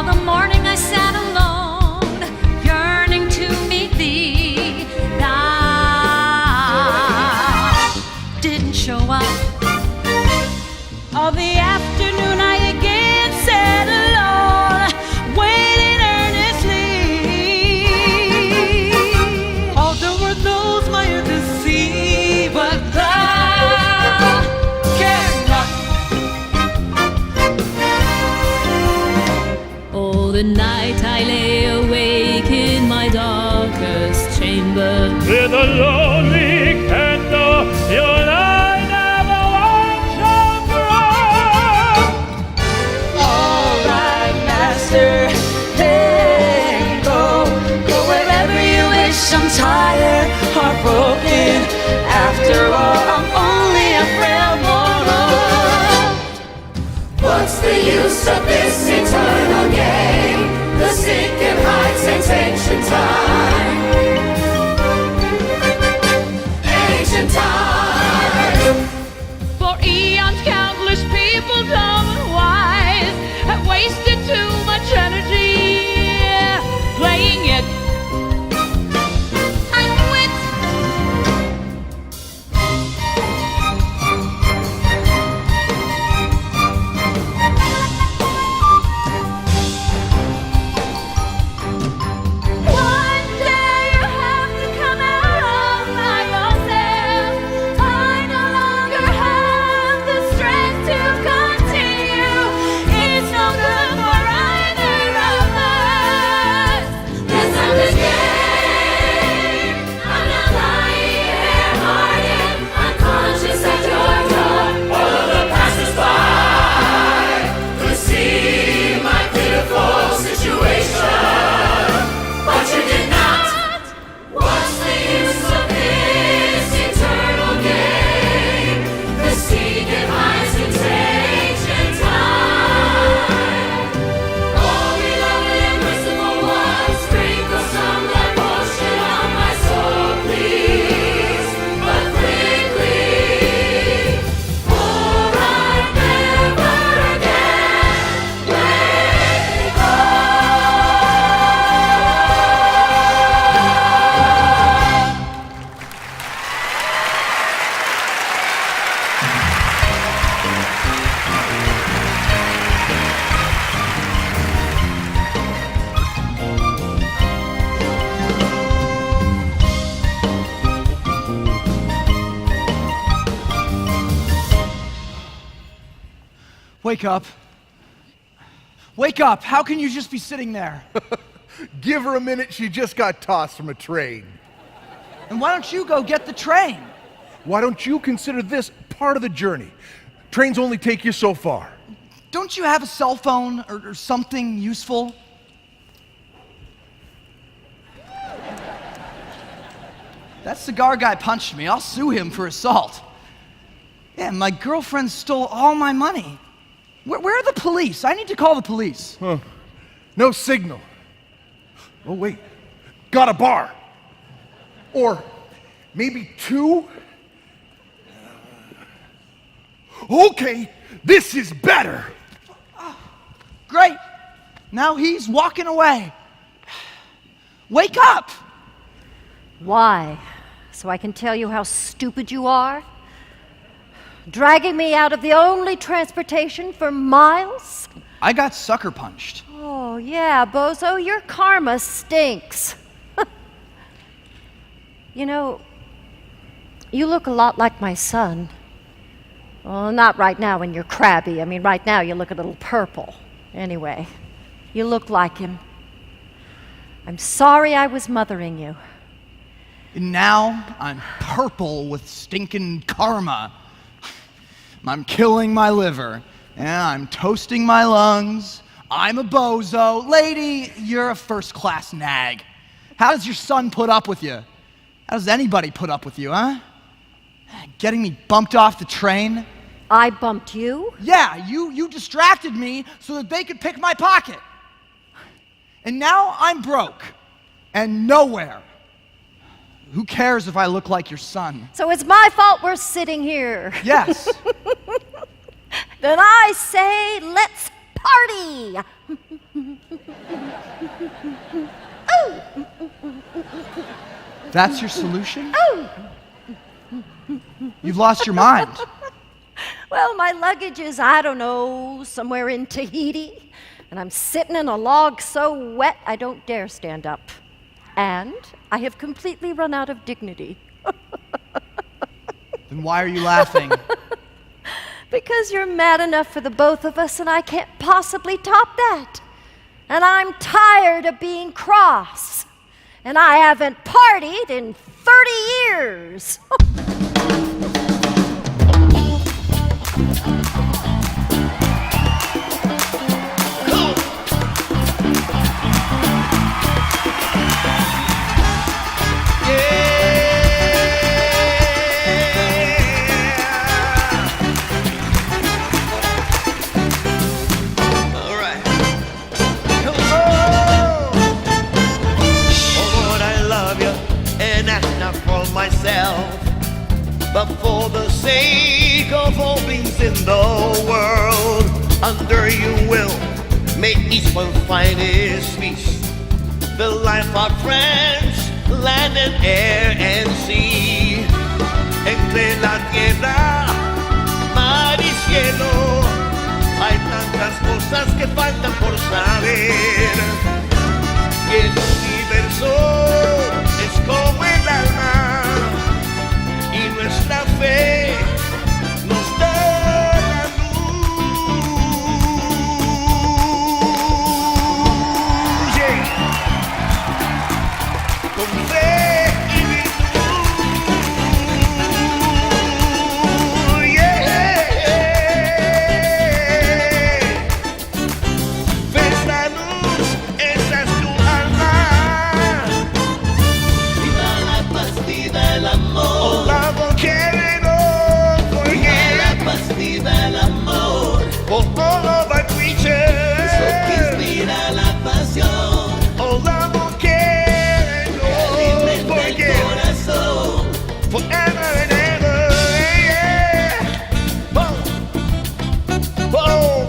the morning I sat alone, yearning to meet thee. Thou didn't show up. All the afternoon I again sat alone, waiting earnestly. All there were those mired to see, But thou cared not. Oh, the night I lay awake in my darkest chamber, with a lonely candle, your light never once shall grow. all right, master, hey, go wherever you wish. I'm tired, heartbroken. After all, I'm only a frail mortal. What's the use of this eternal game? The sinking heights since ancient time. Ancient time. for eons countless people, dumb and wise, have wasted too much energy playing it. I quit. One day you have to come out by yourself. I no longer have the strength to continue. It's no good for either of us. This is the game. I'm not lying here, hearted, unconscious at your door. All of the passers-by could see my pitiful situation, but you did not. What's the use of this eternal game? The sinking heights since ancient time. Only lovely and merciful one, sprinkle some light potion on my soul, please. But quickly, for I never again wake up. Wake up. Wake up. How can you just be sitting there? Give her a minute, she just got tossed from a train. And why don't you go get the train? Why don't you consider this part of the journey? Trains only take you so far. Don't you have a cell phone or something useful? That cigar guy punched me. I'll sue him for assault. Yeah, my girlfriend stole all my money. Where are the police? I need to call the police. No signal. Oh, wait. Got a bar. Or maybe two? Okay, this is better. Great. Now he's walking away. Wake up! Why? So I can tell you how stupid you are? Dragging me out of the only transportation for miles? I got sucker punched. Oh, yeah, Bozo, your karma stinks. You know, you look a lot like my son. Well, not right now when you're crabby. I mean, right now you look a little purple. Anyway, you look like him. I'm sorry I was mothering you. And now I'm purple with stinking karma. I'm killing my liver, and I'm toasting my lungs. I'm a bozo. Lady, you're a first-class nag. How does your son put up with you? How does anybody put up with you, huh? Getting me bumped off the train? I bumped you? Yeah, you distracted me so that they could pick my pocket. And now I'm broke and nowhere. Who cares if I look like your son? So it's my fault we're sitting here. Yes. Then I say, let's party. That's your solution? You've lost your mind. Well, my luggage is, I don't know, somewhere in Tahiti, and I'm sitting in a log so wet I don't dare stand up. And I have completely run out of dignity. Then why are you laughing? Because you're mad enough for the both of us, and I can't possibly top that. And I'm tired of being cross. And I haven't partied in 30 years. But for the sake of all things in the world, under your will, may each one find his peace. The life of friends, land and air and sea. Entre la tierra, mar y cielo, hay tantas cosas que faltan por saber. Y el universo es como el alma. Y nuestra fe nos da la luz. Yeah. Con fe y virtud. Yeah. Ves la luz, esa es tu alma. Viva la paz, viva el amor. For all of our creatures, eso que inspira la pasión. Oh, love will care and no forget. El corazón. Forever and ever, yeah. Boom, boom.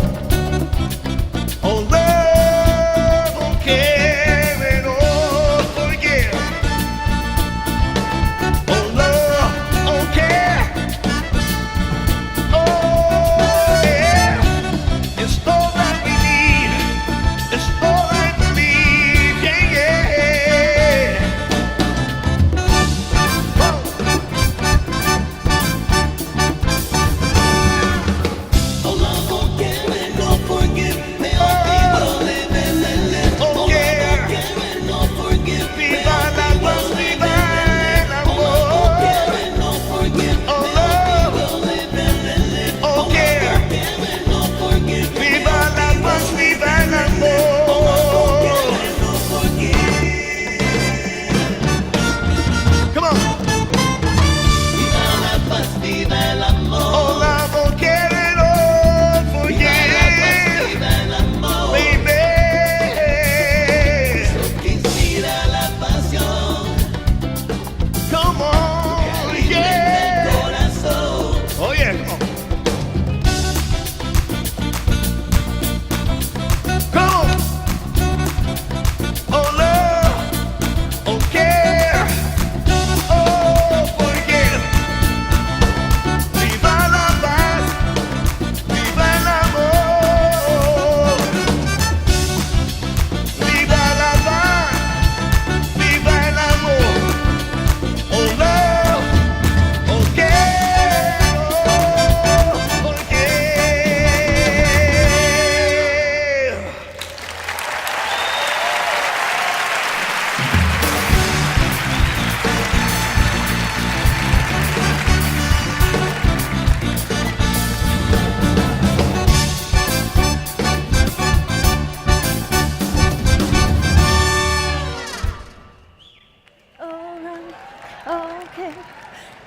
Oh, love will care and no forget. Oh, love will care.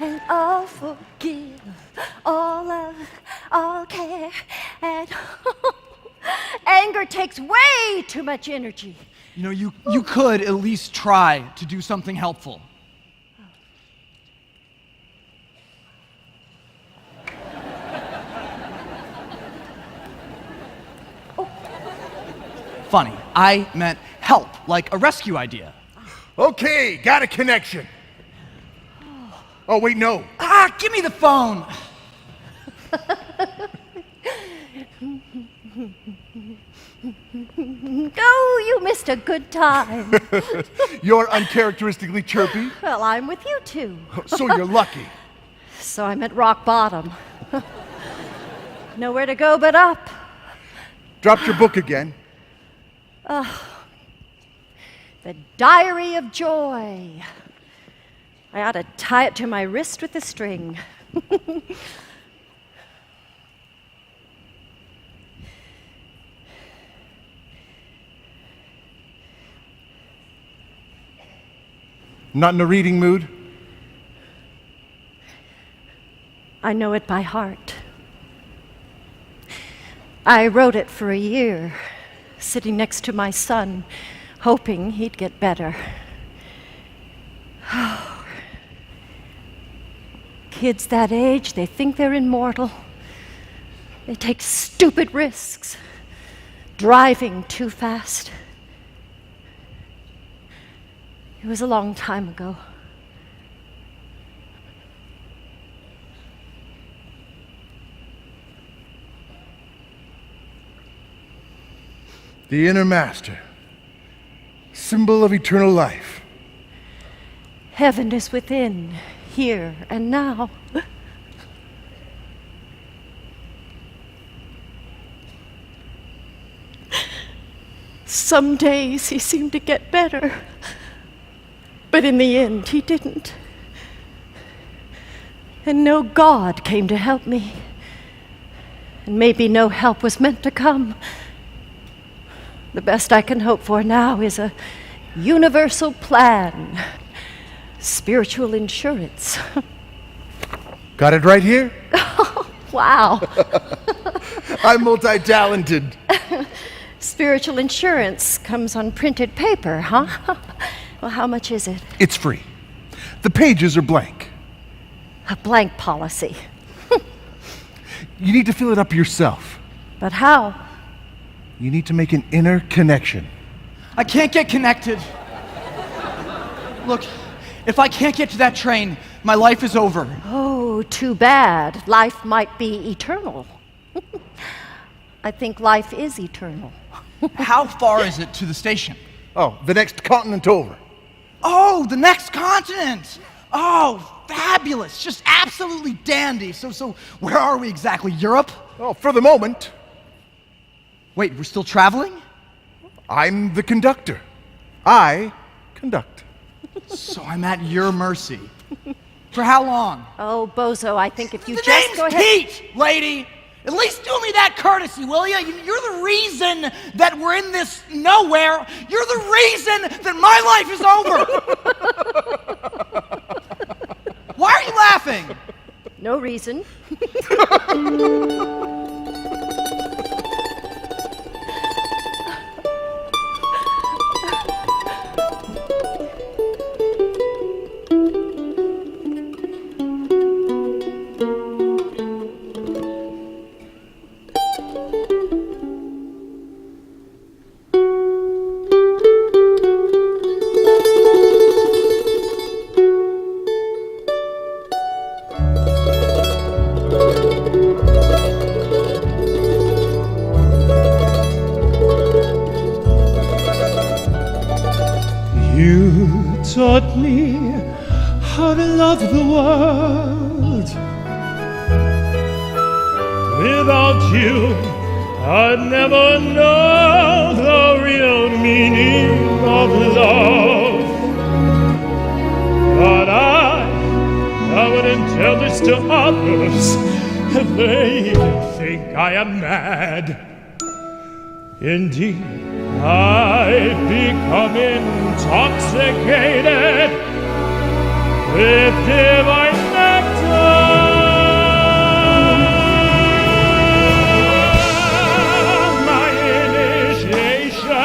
And I'll forgive all love, all care, and anger takes way too much energy. You know, you could at least try to do something helpful. funny. I meant help, like a rescue idea. Okay, got a connection. Oh, wait, no. Ah, give me the phone. Oh, you missed a good time. You're uncharacteristically chirpy, Well, I'm with you too. so you're lucky. So I'm at rock bottom. Nowhere to go but up. Dropped your book again. The Diary of Joy. I ought to tie it to my wrist with a string. Not in a reading mood? I know it by heart. I wrote it for a year, sitting next to my son, hoping he'd get better. Kids that age, they think they're immortal. They take stupid risks, driving too fast. It was a long time ago. The inner master, symbol of eternal life. Heaven is within, here and now. Some days he seemed to get better, but in the end he didn't. And no God came to help me. And maybe no help was meant to come. The best I can hope for now is a universal plan, spiritual insurance. Got it right here? Wow. I'm multi-talented. Spiritual insurance comes on printed paper, huh? Well, how much is it? It's free. The pages are blank. A blank policy. You need to fill it up yourself. But how? You need to make an inner connection. I can't get connected. Look, if I can't get to that train, my life is over. Oh, too bad. Life might be eternal. I think life is eternal. How far is it to the station? Oh, the next continent over. Oh, the next continent! Oh, fabulous! Just absolutely dandy. So where are we exactly? Europe? Oh, for the moment, Wait, we're still traveling? I'm the conductor. I conduct. So I'm at your mercy. For how long? Oh, Bozo, I think if you The just name's go ahead. Pete, lady! At least do me that courtesy, will you? You're the reason that we're in this nowhere. You're the reason that my life is over. Why are you laughing? No reason. You taught me how to love the world. Without you, I'd never know the real meaning of love. But I wouldn't tell this to others. They think I am mad. Indeed, I've become intoxicated with divine nectar. My initiation,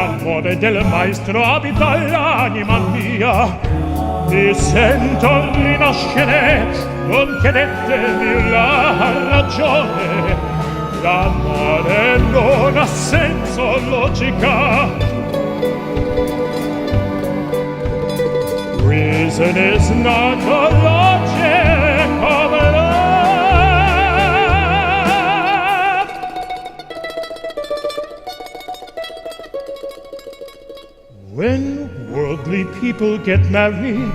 l'amore del maestro abita l'anima mia. Mi sento rinascere, non chiedetemi la ragione. L'amore non ha senso, logica. Reason is not the logic of love. When worldly people get married,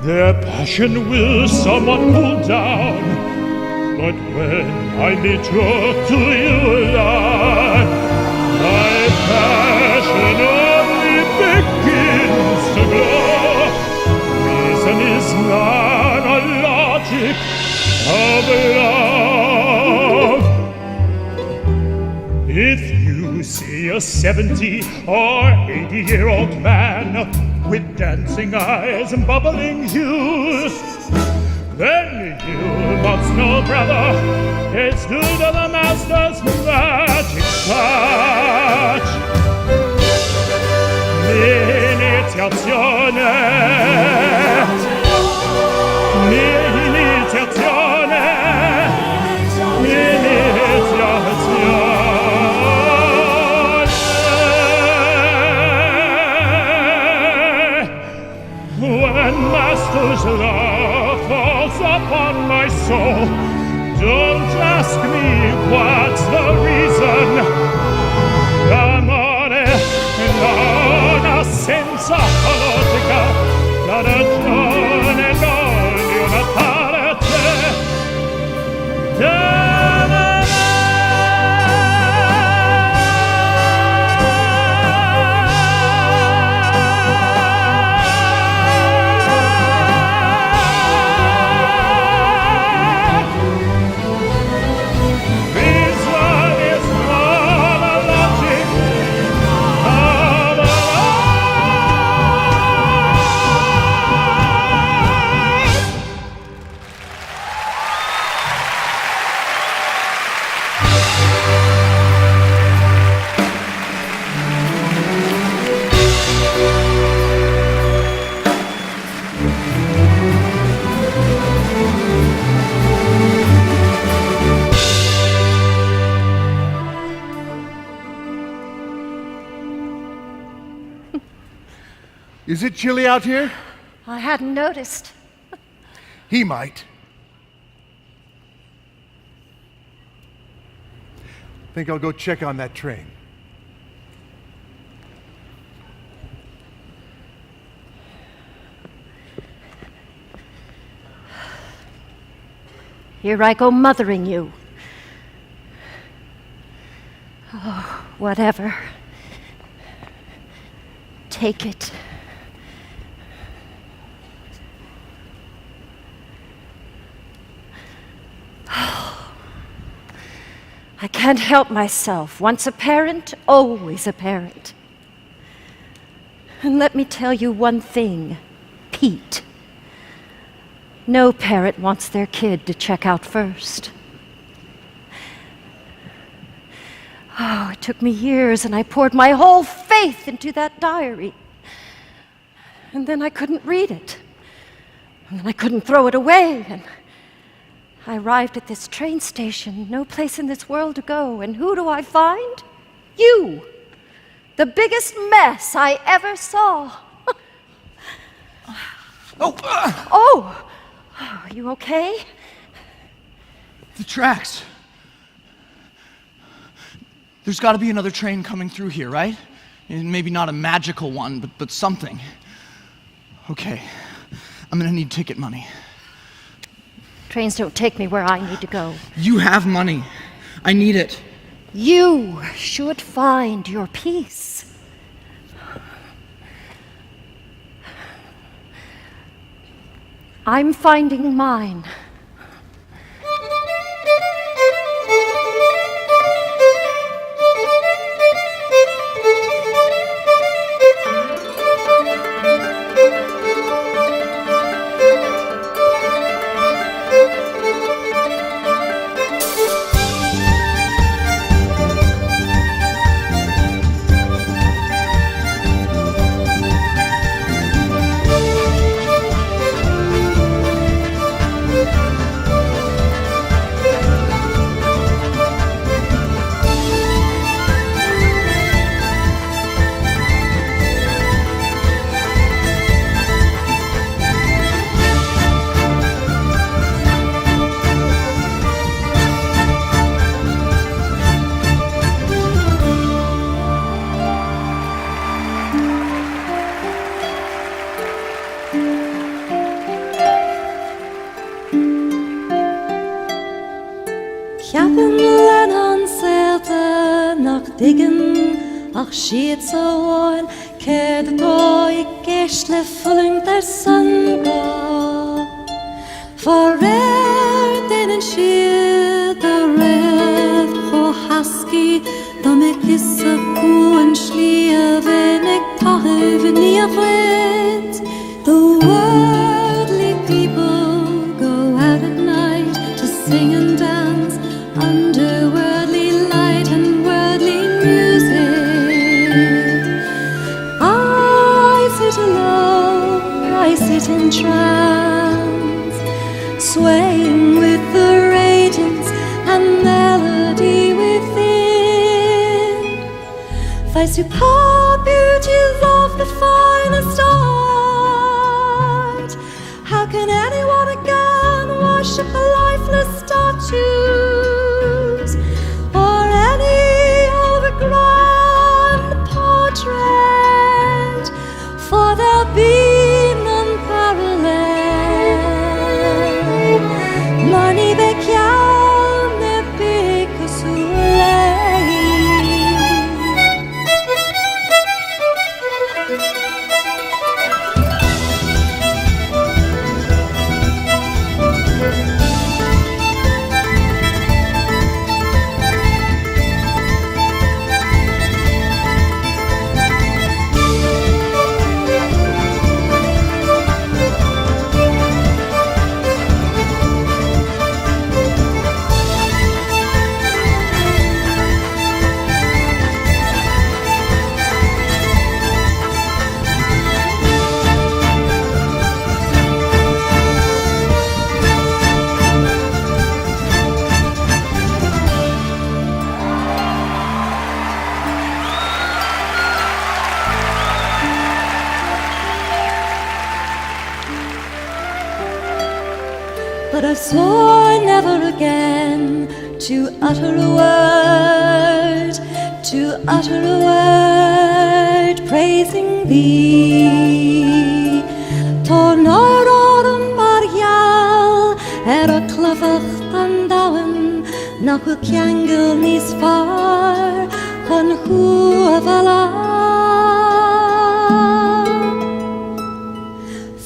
their passion will somewhat cool down. But when I meet you, to you, love, my passion only begins to glow. Reason is not a logic of love. If you see a 70 or 80-year-old man with dancing eyes and bubbling youth, then you must know, brother, it's due to the master's magic touch. L'iniziazione, l'iniziazione, l'iniziazione. When master's love falls upon my soul, don't ask me what's the reason. L'amore non ha senza logica, la ragione non di una parte. Is it chilly out here? I hadn't noticed. He might. Think I'll go check on that train. Here I go mothering you. Oh, whatever. Take it. I can't help myself. Once a parent, always a parent. And let me tell you one thing, Pete. No parent wants their kid to check out first. Oh, it took me years, and I poured my whole faith into that diary. And then I couldn't read it. And then I couldn't throw it away. And I arrived at this train station, no place in this world to go, and who do I find? You! The biggest mess I ever saw. Oh! Are you okay? The tracks. There's got to be another train coming through here, right? And maybe not a magical one, but something. Okay, I'm gonna need ticket money. Trains don't take me where I need to go. You have money. I need it. You should find your peace. I'm finding mine. Ceapan lenan sailta nach diggin ach siad sa bháin céad atá I gceist le fulling dar sun gá. For réir déanann siad a réad cho hasci Dominic is a cúan slí a bhenig taibh ní a chwyd. The worldly people go out at night to sing and dance under worldly light and worldly music. I sit alone, I sit in trance, swaying with the radiance and melody within. Thy superb beauties of the finest art. How can anyone again worship a lifeless statues or any overgrown portrait? For there'll be none parallel. Money vecchial ne pica su lei. But I've sworn never again to utter a word praising thee. Tor nor orm marial a clefach an dawen nach a kiangel nis far an hu avala.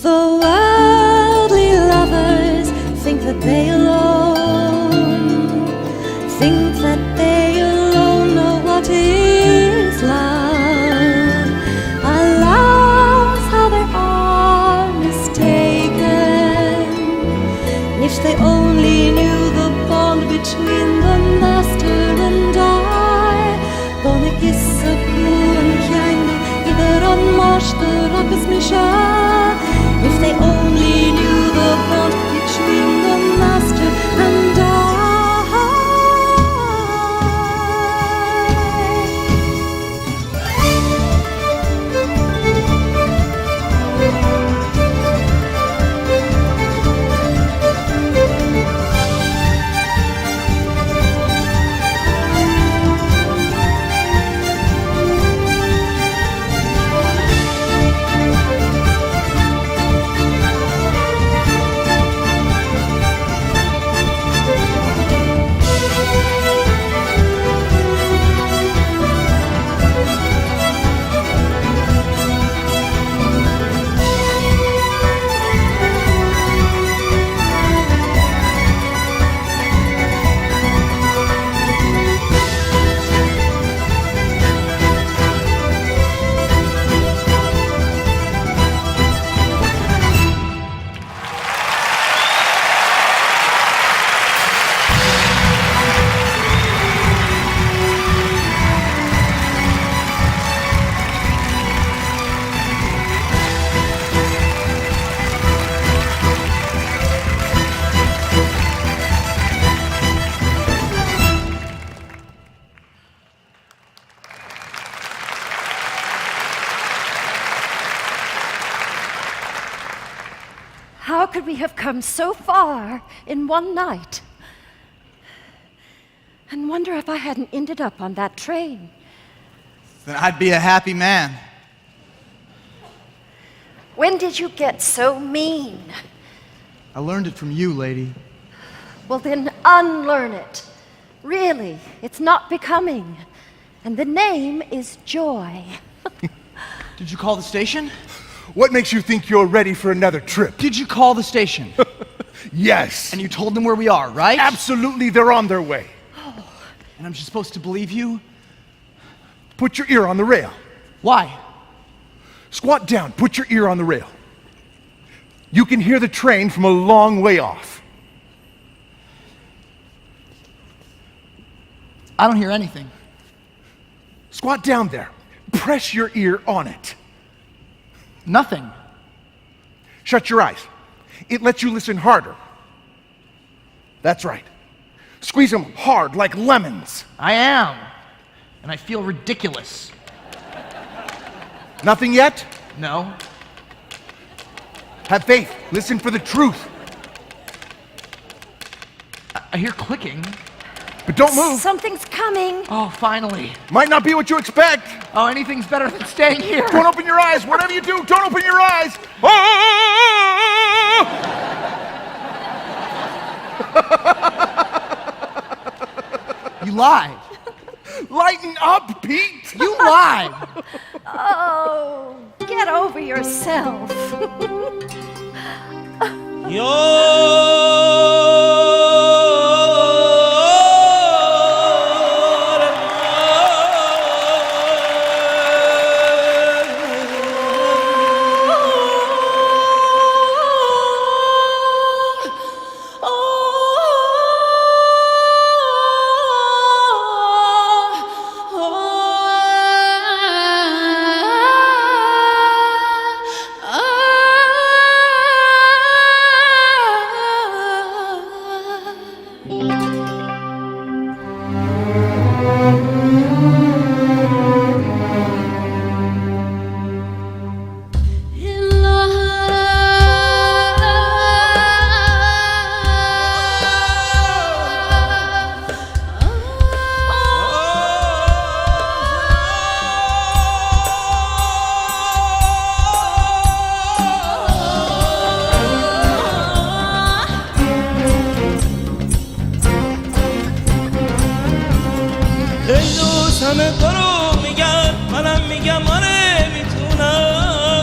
The worldly lovers think that they alone know what is love. Alas, how they are mistaken. If they only knew the bond between the master and I, Bonnig is a and kjang, either on marsh the rakas misha. If they only knew the bond between the master and I. How could we have come so far in one night? And wonder if I hadn't ended up on that train. Then I'd be a happy man. When did you get so mean? I learned it from you, lady. Well, then unlearn it. Really, it's not becoming. And the name is Joy. Did you call the station? What makes you think you're ready for another trip? Did you call the station? Yes. And you told them where we are, right? Absolutely, they're on their way. And I'm just supposed to believe you? Put your ear on the rail. Why? Squat down, put your ear on the rail. You can hear the train from a long way off. I don't hear anything. Squat down there. Press your ear on it. Nothing. Shut your eyes. It lets you listen harder. That's right. Squeeze them hard like lemons. I am. And I feel ridiculous. Nothing yet? No. Have faith. Listen for the truth. I hear clicking. But don't move. Something's coming. Oh, finally. Might not be what you expect. Oh, anything's better than staying here. Don't open your eyes. Whatever you do, don't open your eyes. You lied. Lighten up, Pete. You lied. Oh, get over yourself. همه تو رو میگن منم میگم آره میتونم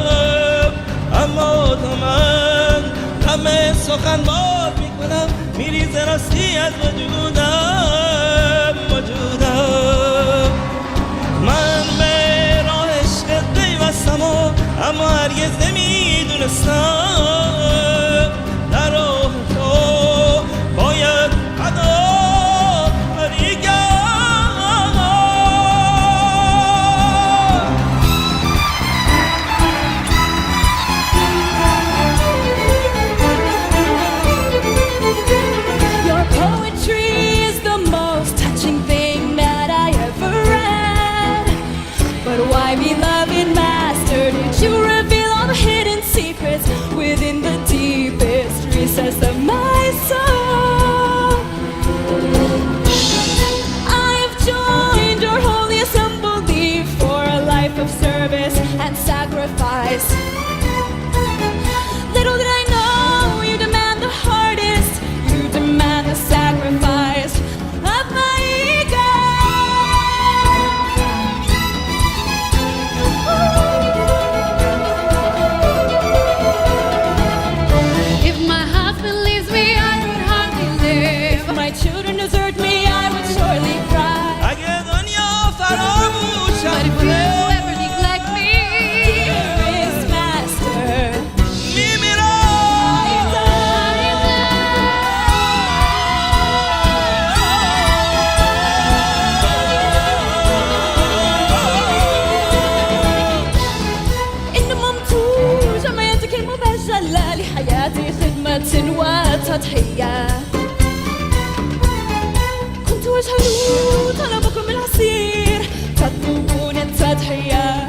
اما تو من همه سخن بار میکنم میریزه راستی از وجودم من به راه عشقت پیوستم اما هرگز نمیدونستم در راه تو باید within the deepest recess of my soul. I have joined your holy assembly for a life of service and sacrifice. Little did I know you demand the hardest, you demand the sacrifice of my ego. Children desert me, I would surely cry. But if you ever neglect me, dearest master, إنما ممتوج جمعيتك المبجلة لحياتي خدمة وتضحية. وجهلوا طلبكم العسير تطلبون التضحية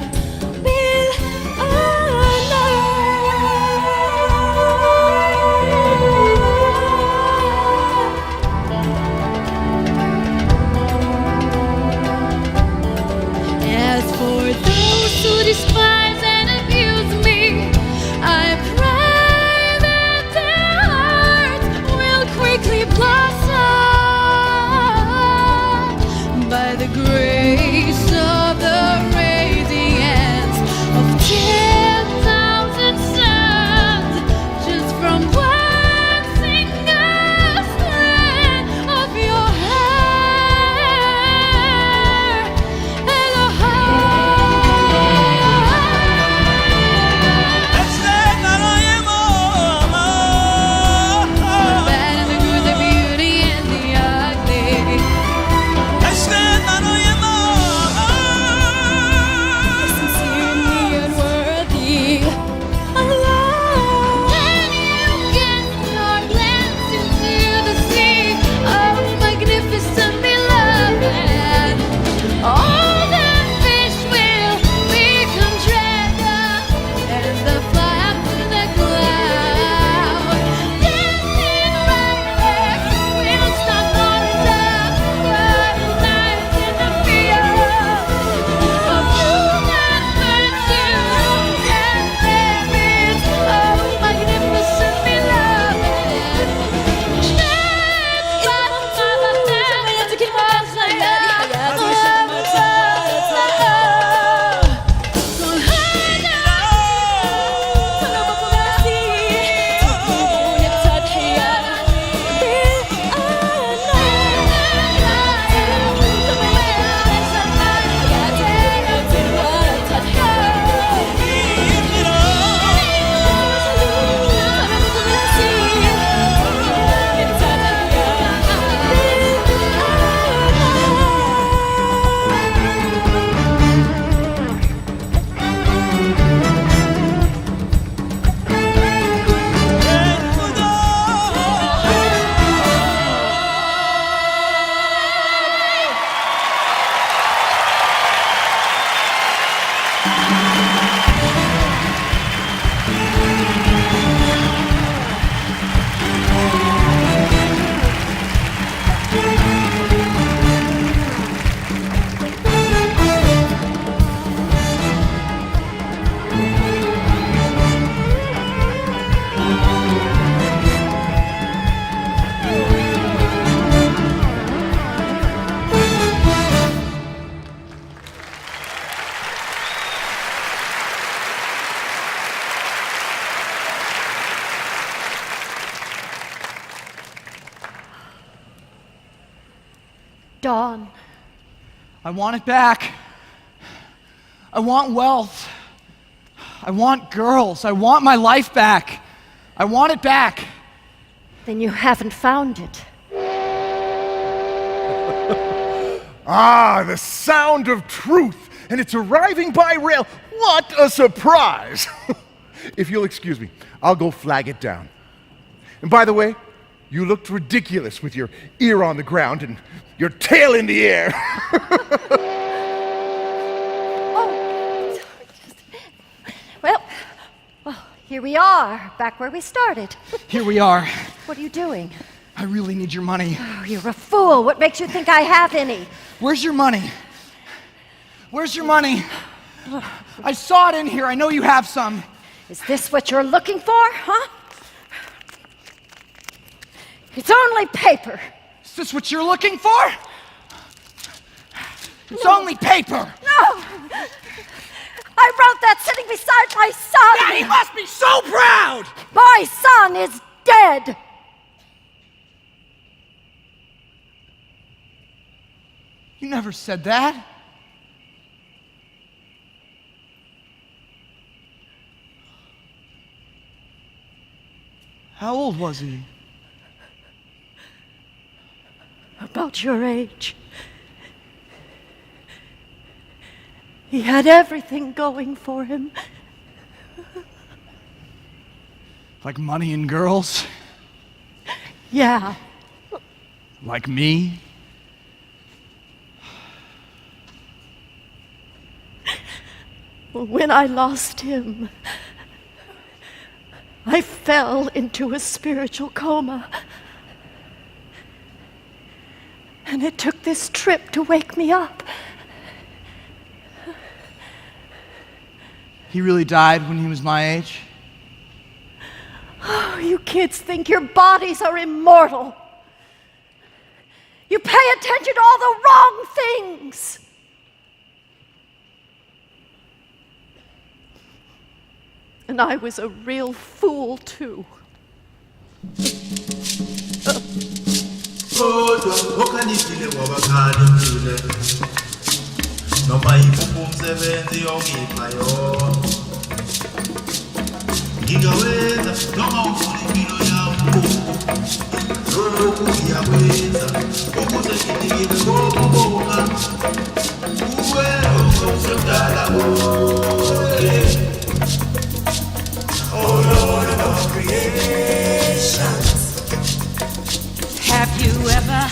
As for those who despise and abuse me, I pray that their hearts will quickly blossom. I want it back. I want wealth. I want girls. I want my life back. I want it back. Then you haven't found it. Ah, the sound of truth, and it's arriving by rail. What a surprise! If you'll excuse me, I'll go flag it down. And by the way, you looked ridiculous with your ear on the ground and your tail in the air. Oh, well, here we are, back where we started. Here we are. What are you doing? I really need your money. Oh, you're a fool. What makes you think I have any? Where's your money? Where's your money? I saw it in here. I know you have some. Is this what you're looking for, huh? It's only paper. Is this what you're looking for? It's only paper. No! I wrote that sitting beside my son. Daddy must be so proud! My son is dead. You never said that. How old was he? About your age. He had everything going for him. Like money and girls? Yeah. Like me? When I lost him, I fell into a spiritual coma. And it took this trip to wake me up. He really died when he was my age? Oh, you kids think your bodies are immortal. You pay attention to all the wrong things. And I was a real fool, too. kodwa okhanifile wabakhalifile noma yikuphi umsebenzi ongipha yona ngingawenza noma ufuna impilo yami lokhu ngiyakwenza ukuze ngidikile kokubonga uwe omdala wonke. Oh Lord of all creation, have you ever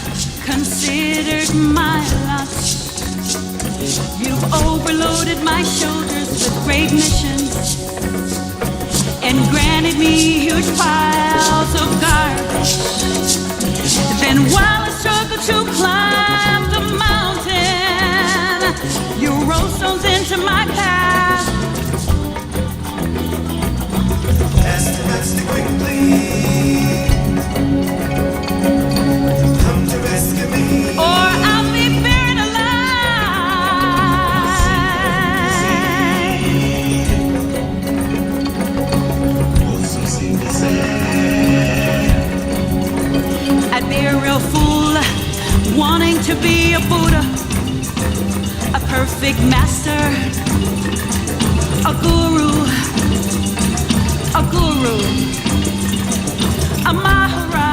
considered my lot? You've overloaded my shoulders with great missions and granted me huge piles of garbage. Then while I struggle to climb the mountain, you roll stones into my path. Master quickly, come to rescue me. Or I'll be buried alive. Also seem to say, I'd be a real fool wanting to be a Buddha, a perfect master, a guru, a Maharaj.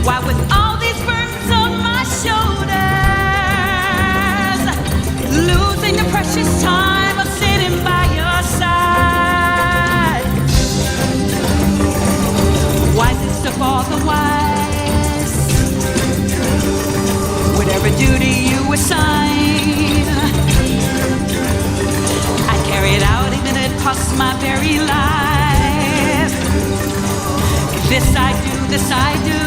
Why, with all these burdens on my shoulders, losing the precious time of sitting by your side. Wisest of all the wise, whatever duty you assign, I carry it out even if it costs my very life. This I do, this I do.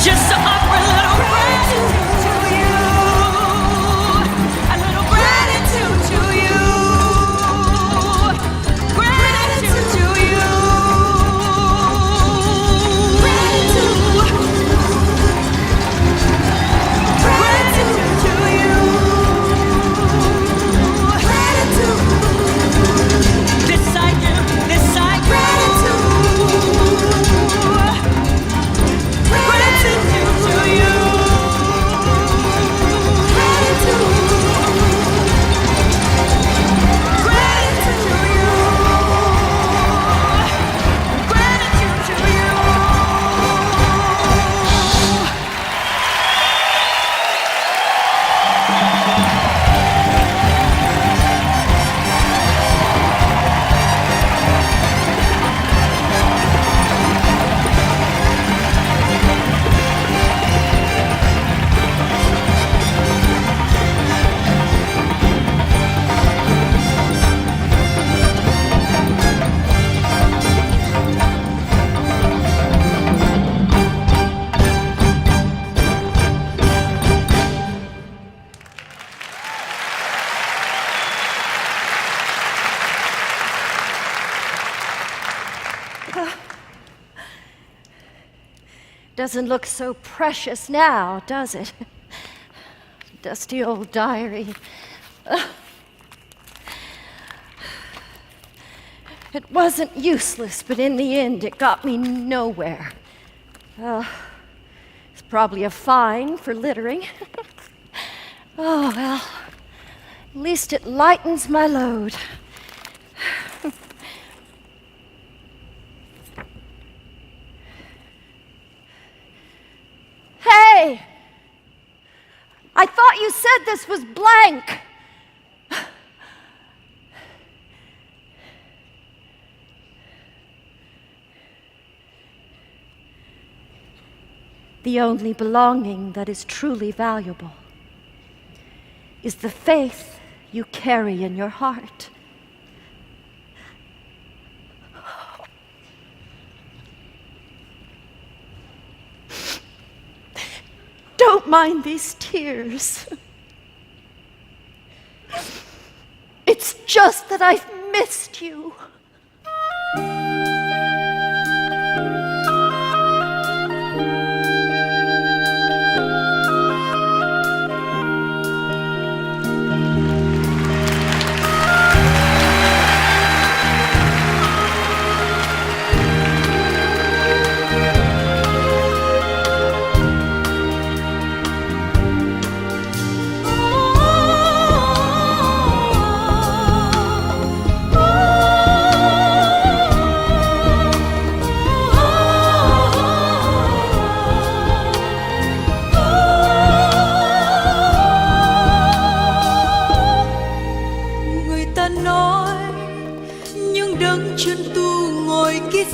Just to offer a little gratitude to you. A little gratitude to you. Gratitude to you. Gratitude to you. doesn't look so precious now, does it? Dusty old diary. It wasn't useless, but in the end, it got me nowhere. It's probably a fine for littering. Oh, well, at least it lightens my load. Hey! I thought you said this was blank. The only belonging that is truly valuable is the faith you carry in your heart. Don't mind these tears. It's just that I've missed you.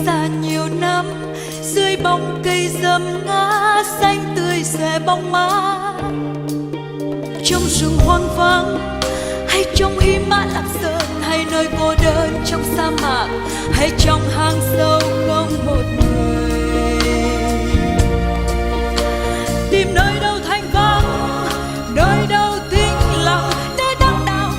Xa nhiều năm dưới bóng cây rậm ngã xanh tươi xòe bóng mát trong rừng hoang vắng hay trong Hy Mã Lạp Sơn hay nơi cô đơn trong sa mạc hay trong hang sâu không một người tìm nơi đâu thanh vắng nơi đâu tĩnh lặng để đắng đau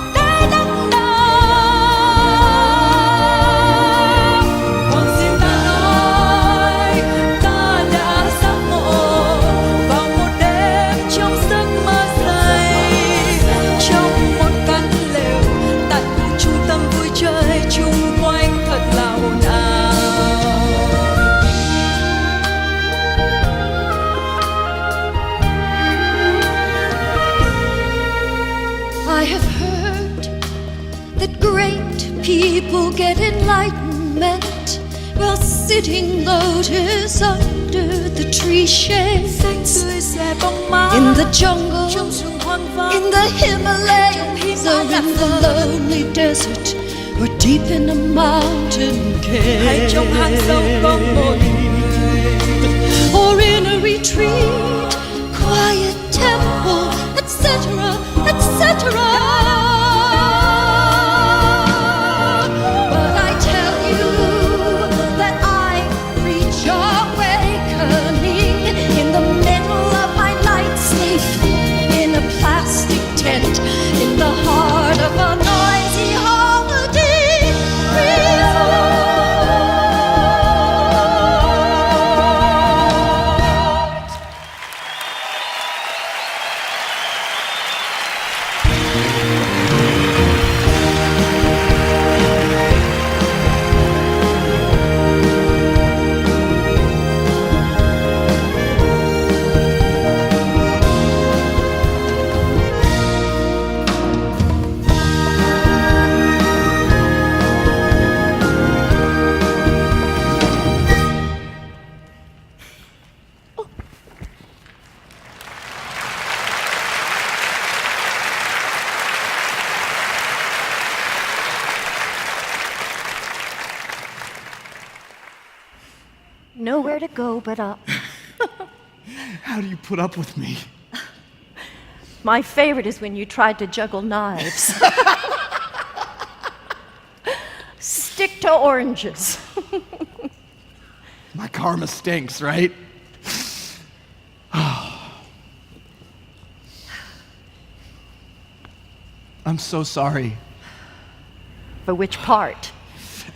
people get enlightenment while sitting lotus under the tree shade. In the jungle, in the Himalayas, or in the lonely desert, or deep in a mountain cave, or in a retreat, quiet temple, etc., etc. In the heart of a noisy holiday resort. Nowhere to go but up. How do you put up with me? My favorite is when you tried to juggle knives. Stick to oranges. My karma stinks, right? I'm so sorry. For which part?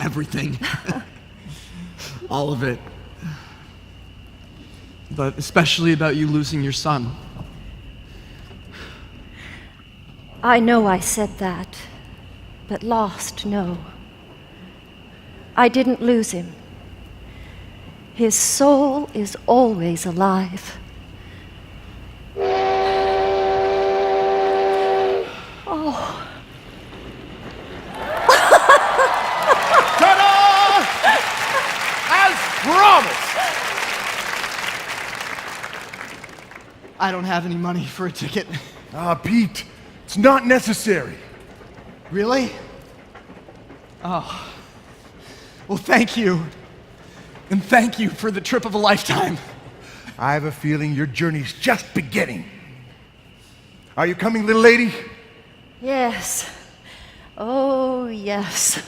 Everything. All of it. but especially about you losing your son. I know I said that, but lost, no. I didn't lose him. His soul is always alive. Oh. Ta-da! As promised! I don't have any money for a ticket. Ah, Pete, it's not necessary. Really? Oh. Well, thank you. And thank you for the trip of a lifetime. I have a feeling your journey's just beginning. Are you coming, little lady? Yes. Oh, yes.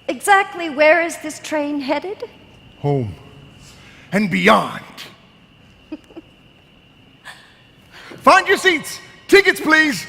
Exactly where is this train headed? Home and beyond. Find your seats. Tickets, please.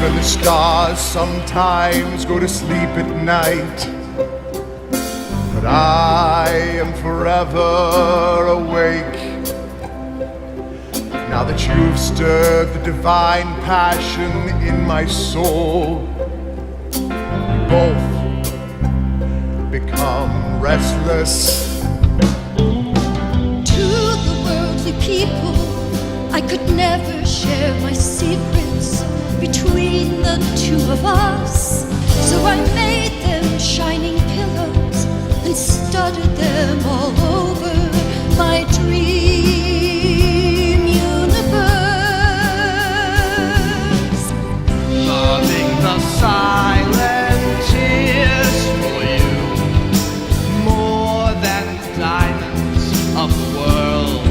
and the stars sometimes go to sleep at night, but I am forever awake. Now that you've stirred the divine passion in my soul, we both become restless. To the worldly people, I could never share my secrets between the two of us. So I made them shining pillows and studded them all over my dream universe. Loving the silent tears for you, more than diamonds of the world.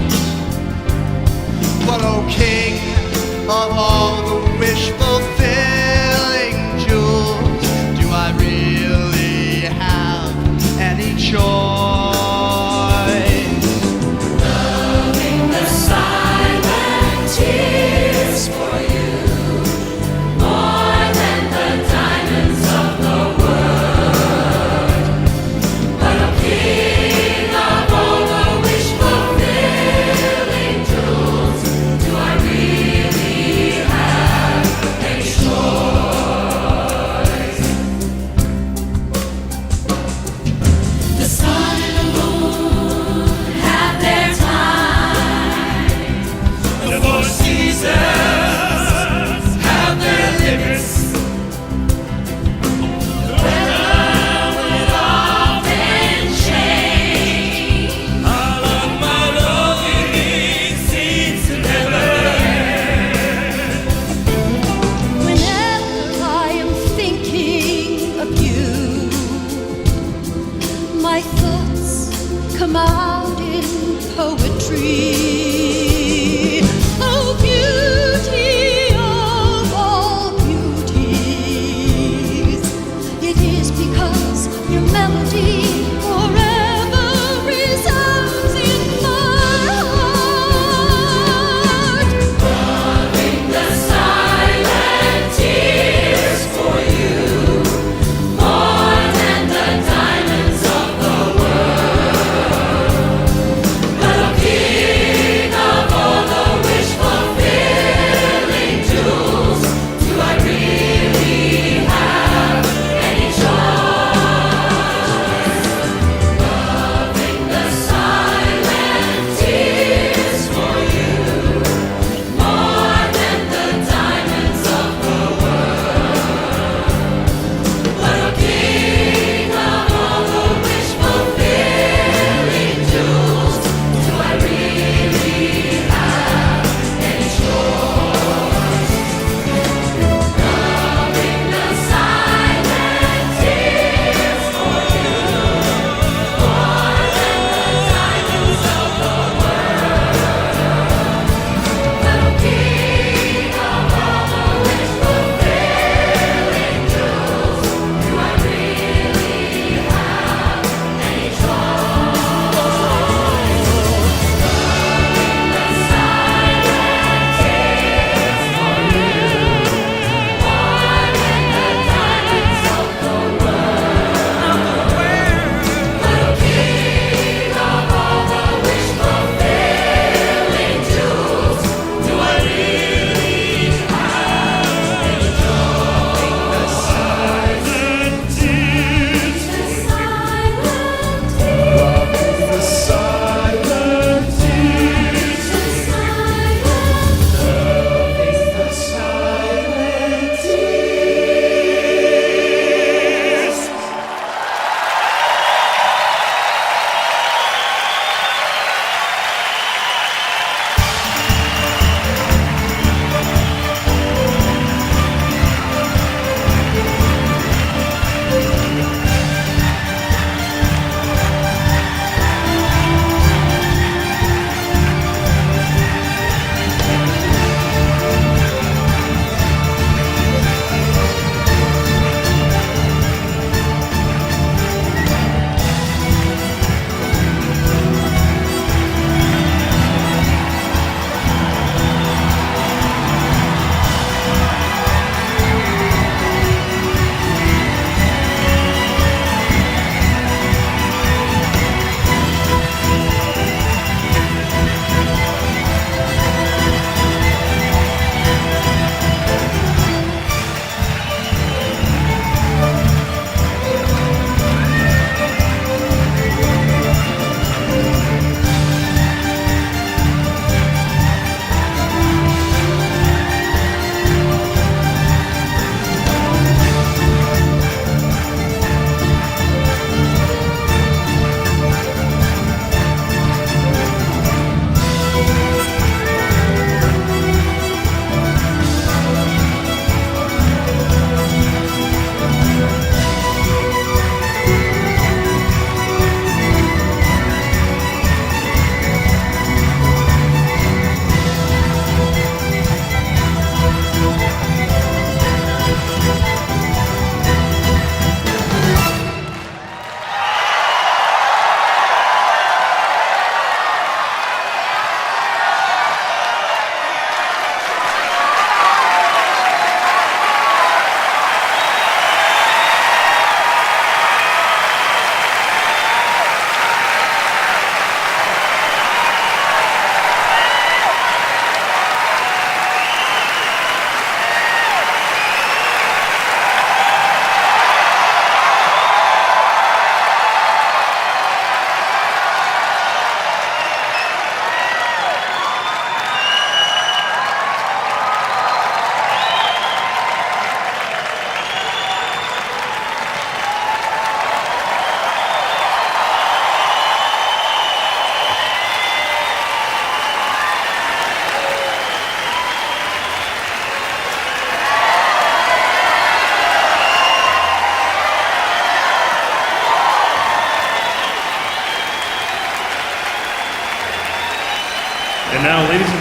But oh, king of all the wish-fulfilling jewels, do I really have any choice? Loving the silent tears for you, more than the diamonds of the world. But a king of all the wish-fulfilling jewels, do I really have any choice? The sun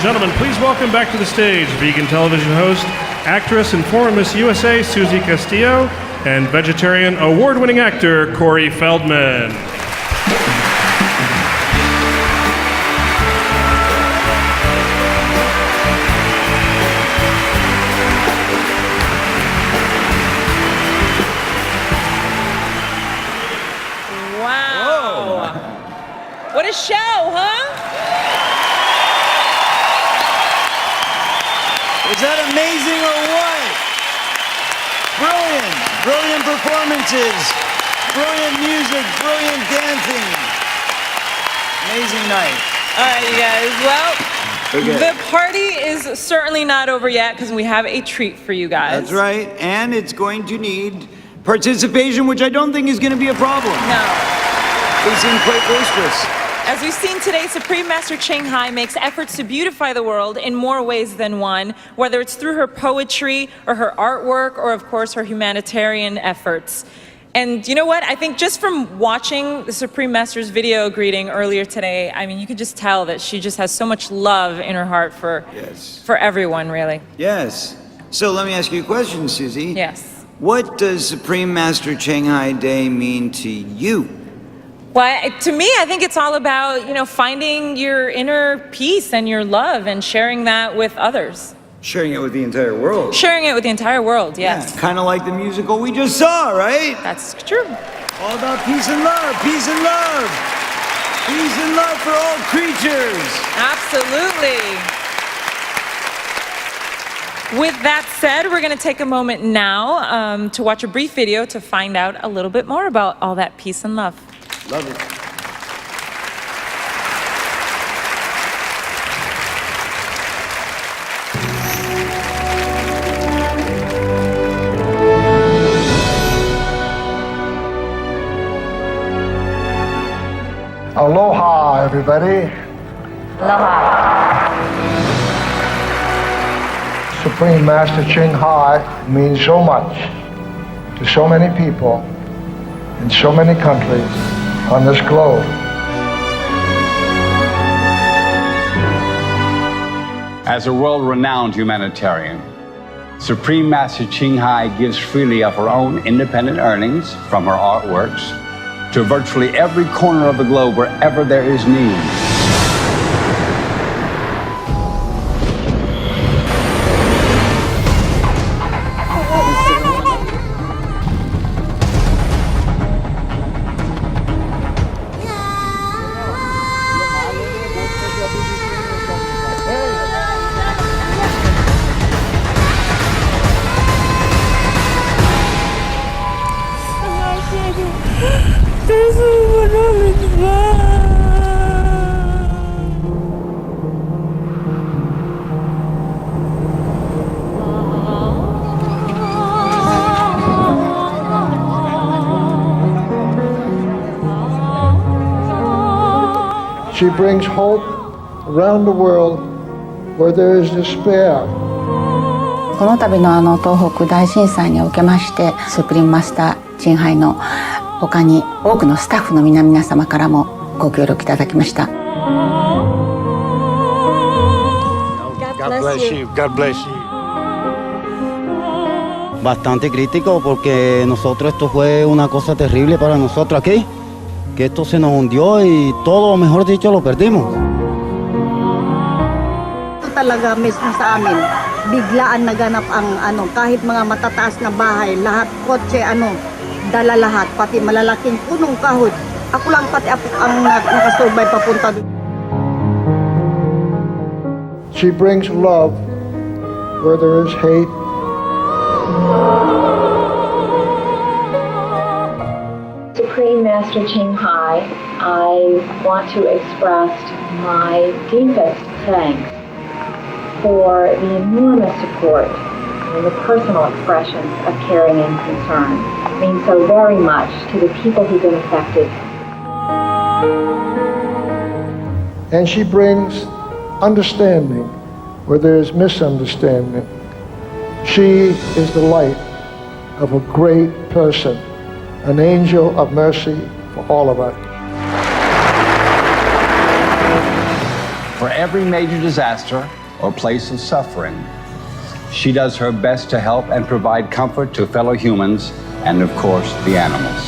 gentlemen, please welcome back to the stage vegan television host, actress and former Miss USA Susie Castillo, and vegetarian award-winning actor Corey Feldman. Wow. What a show, huh? Is that amazing or what? Brilliant. Brilliant performances. Brilliant music. Brilliant dancing. Amazing night. All right, you guys. Well, Okay. the party is certainly not over yet because we have a treat for you guys. That's right. And it's going to need participation, which I don't think is going to be a problem. No. They seem quite boisterous. As we've seen today, Supreme Master Ching Hai makes efforts to beautify the world in more ways than one, whether it's through her poetry or her artwork or, of course, her humanitarian efforts. And you know what? I think just from watching the Supreme Master's video greeting earlier today, I mean, you could just tell that she just has so much love in her heart for everyone, really. Yes. So let me ask you a question, Susie. Yes. What does Supreme Master Ching Hai Day mean to you? Well, to me, I think it's all about, finding your inner peace and your love and sharing that with others. Sharing it with the entire world. Sharing it with the entire world, yes. Kind of like the musical we just saw, right? That's true. All about peace and love, peace and love. Peace and love for all creatures. Absolutely. With that said, we're going to take a moment now to watch a brief video to find out a little bit more about all that peace and love. Love it. Aloha, everybody. Aloha. Supreme Master Ching Hai means so much to so many people in so many countries on this globe. As a world-renowned humanitarian, Supreme Master Ching Hai gives freely of her own independent earnings from her artworks to virtually every corner of the globe wherever there is need. She brings hope around the world where there is despair. この度の東北大震災におけましてスプリームマスターチンハイの他に多くのスタッフの皆様からもご協力いただきました。 God bless you. God bless you. Bastante crítico porque nosotros esto fue una cosa terrible para nosotros aquí, que esto se nos hundió y todo, mejor dicho, lo perdimos. Ito talaga mismo sa amin, biglaan naganap ang kahit mga matataas na bahay, lahat kotse dala lahat, pati malalaking punong kahoy. Ako lang pati ang nakasurvive papunta doon. She brings love where there is hate. Supreme Master Ching Hai, I want to express my deepest thanks for the enormous support and the personal expressions of caring and concern. It means so very much to the people who've been affected. And she brings understanding where there is misunderstanding. She is the light of a great person, an angel of mercy for all of us. for every major disaster or place of suffering, she does her best to help and provide comfort to fellow humans and, of course, the animals.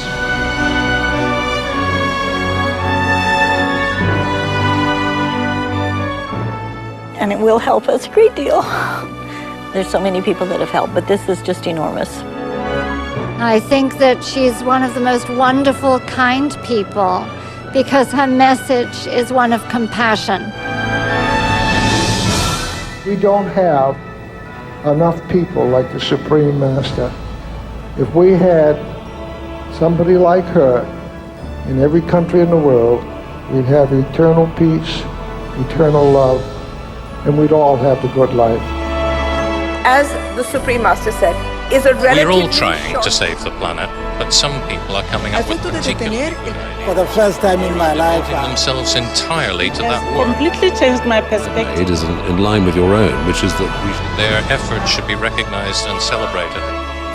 And it will help us a great deal. There's so many people that have helped, but this is just enormous. I think that she's one of the most wonderful, kind people because her message is one of compassion. We don't have enough people like the Supreme Master. If we had somebody like her in every country in the world, we'd have eternal peace, eternal love, and we'd all have the good life. As the Supreme Master said, is a relatively We're all trying to save the planet, but some people are coming up with particular For the first time in my life, devoting themselves entirely to that work. completely changed my perspective. It is in line with your own, which is that Their efforts should be recognized and celebrated.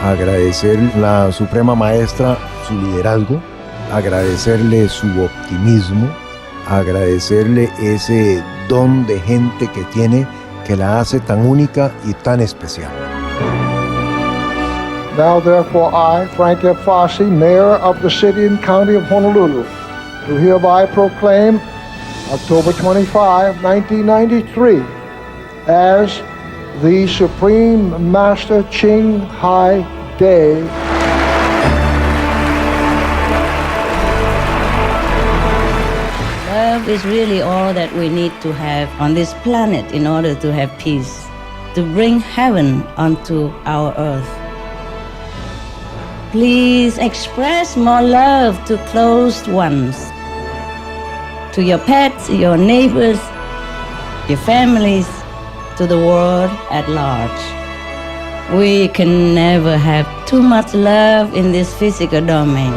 Agradecer la Suprema Maestra su liderazgo, agradecerle su optimismo, agradecerle ese don de gente que tiene que la hace tan única y tan especial. Now therefore I, Frank F. Fossey, Mayor of the City and County of Honolulu, do hereby proclaim October 25, 1993 as the Supreme Master Ching Hai Day. Love is really all that we need to have on this planet in order to have peace, to bring heaven onto our earth. Please express more love to close ones, to your pets, your neighbors, your families, to the world at large. We can never have too much love in this physical domain.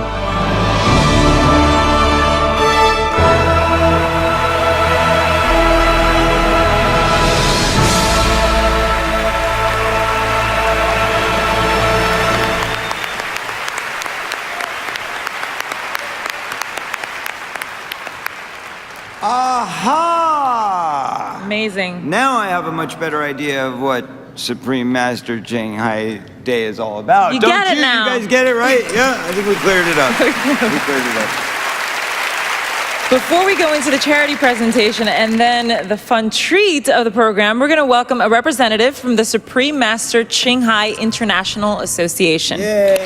Aha! Amazing. Now I have a much better idea of what Supreme Master Ching Hai Day is all about. You Don't get it you? now. You guys get it, right? Yeah, I think we cleared it up. We cleared it up. Before we go into the charity presentation and then the fun treat of the program, we're going to welcome a representative from the Supreme Master Ching Hai International Association. Yay!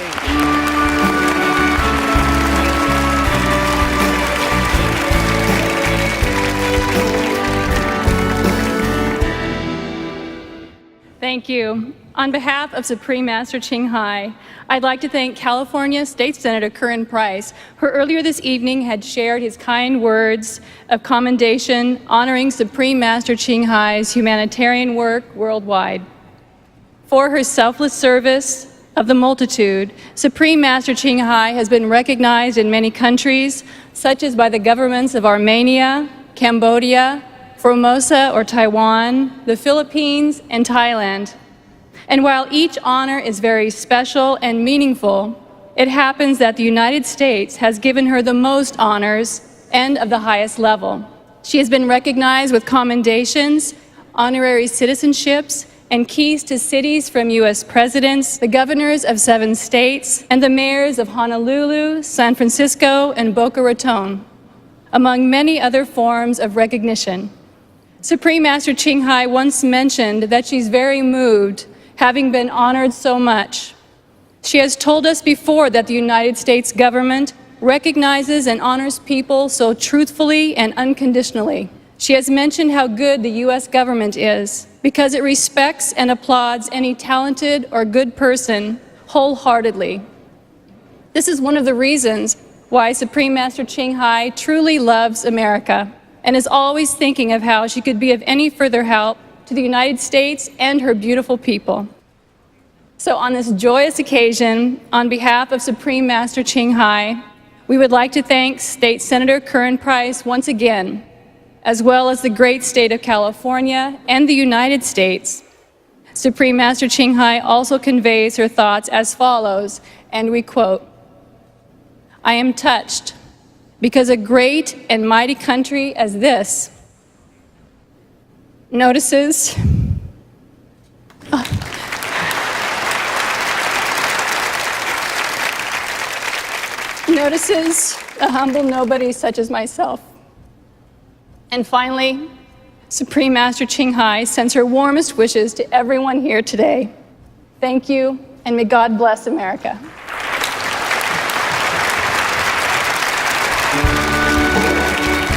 Thank you. On behalf of Supreme Master Ching Hai, I'd like to thank California State Senator Curran Price, who earlier this evening had shared his kind words of commendation honoring Supreme Master Ching Hai's humanitarian work worldwide. For her selfless service of the multitude, Supreme Master Ching Hai has been recognized in many countries, such as by the governments of Armenia, Cambodia, Formosa or Taiwan, the Philippines, and Thailand. And while each honor is very special and meaningful, it happens that the United States has given her the most honors and of the highest level. She has been recognized with commendations, honorary citizenships, and keys to cities from U.S. presidents, the governors of 7 states, and the mayors of Honolulu, San Francisco, and Boca Raton, among many other forms of recognition. Supreme Master Ching Hai once mentioned that she's very moved, having been honored so much. She has told us before that the United States government recognizes and honors people so truthfully and unconditionally. She has mentioned how good the U.S. government is because it respects and applauds any talented or good person wholeheartedly. This is one of the reasons why Supreme Master Ching Hai truly loves America and is always thinking of how she could be of any further help to the United States and her beautiful people. So on this joyous occasion, on behalf of Supreme Master Ching Hai, we would like to thank State Senator Curran Price once again, as well as the great state of California and the United States. Supreme Master Ching Hai also conveys her thoughts as follows, and we quote, "I am touched because a great and mighty country as this notices a humble nobody such as myself. And finally, Supreme Master Ching Hai sends her warmest wishes to everyone here today. Thank you, and may God bless America.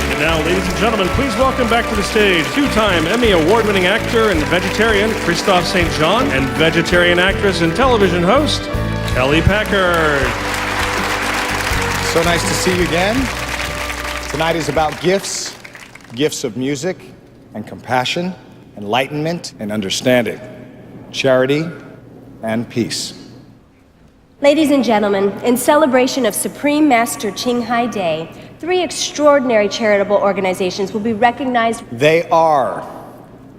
And now, ladies and gentlemen, please welcome back to the stage two-time Emmy Award-winning actor and vegetarian Christophe St. John and vegetarian actress and television host Kelly Packard. So nice to see you again. Tonight is about gifts, gifts of music and compassion, enlightenment and understanding, charity and peace. Ladies and gentlemen, in celebration of Supreme Master Ching Hai Day, 3 extraordinary charitable organizations will be recognized. They are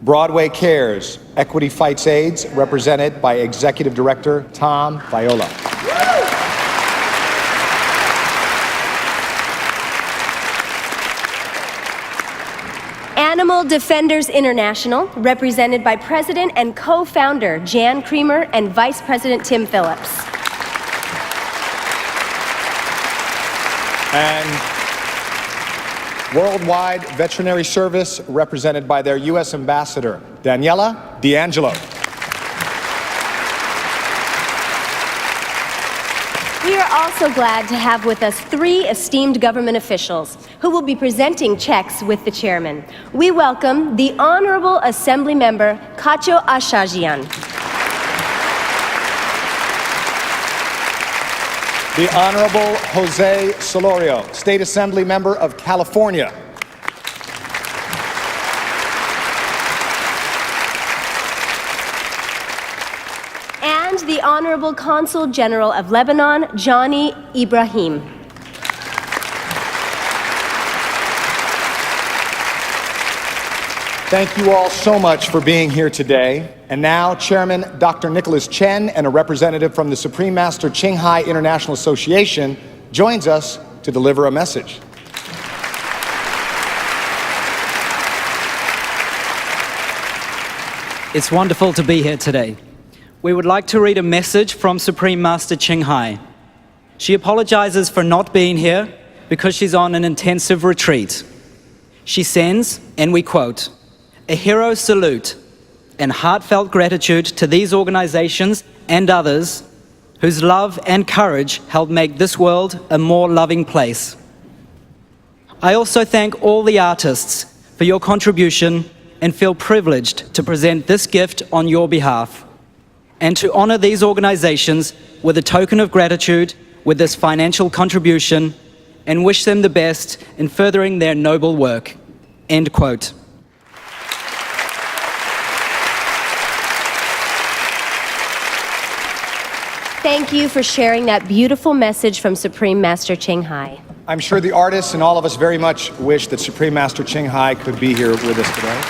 Broadway Cares, Equity Fights AIDS, represented by Executive Director Tom Viola. Animal Defenders International, represented by President and co-founder Jan Creamer and Vice President Tim Phillips. And Worldwide Veterinary Service, represented by their U.S. Ambassador, Daniela D'Angelo. We are also glad to have with us 3 esteemed government officials who will be presenting checks with the chairman. We welcome the Honorable Assembly Member Kacho Ashajian. The Honorable Jose Solorio, State Assembly Member of California. And the Honorable Consul General of Lebanon, Johnny Ibrahim. Thank you all so much for being here today. And now, Chairman Dr. Nicholas Chen and a representative from the Supreme Master Ching Hai International Association joins us to deliver a message. It's wonderful to be here today. We would like to read a message from Supreme Master Ching Hai. She apologizes for not being here because she's on an intensive retreat. She sends, and we quote, "A hero salute and heartfelt gratitude to these organizations and others whose love and courage helped make this world a more loving place. I also thank all the artists for your contribution and feel privileged to present this gift on your behalf and to honor these organizations with a token of gratitude with this financial contribution and wish them the best in furthering their noble work." End quote. Thank you for sharing that beautiful message from Supreme Master Ching Hai. I'm sure the artists and all of us very much wish that Supreme Master Ching Hai could be here with us today.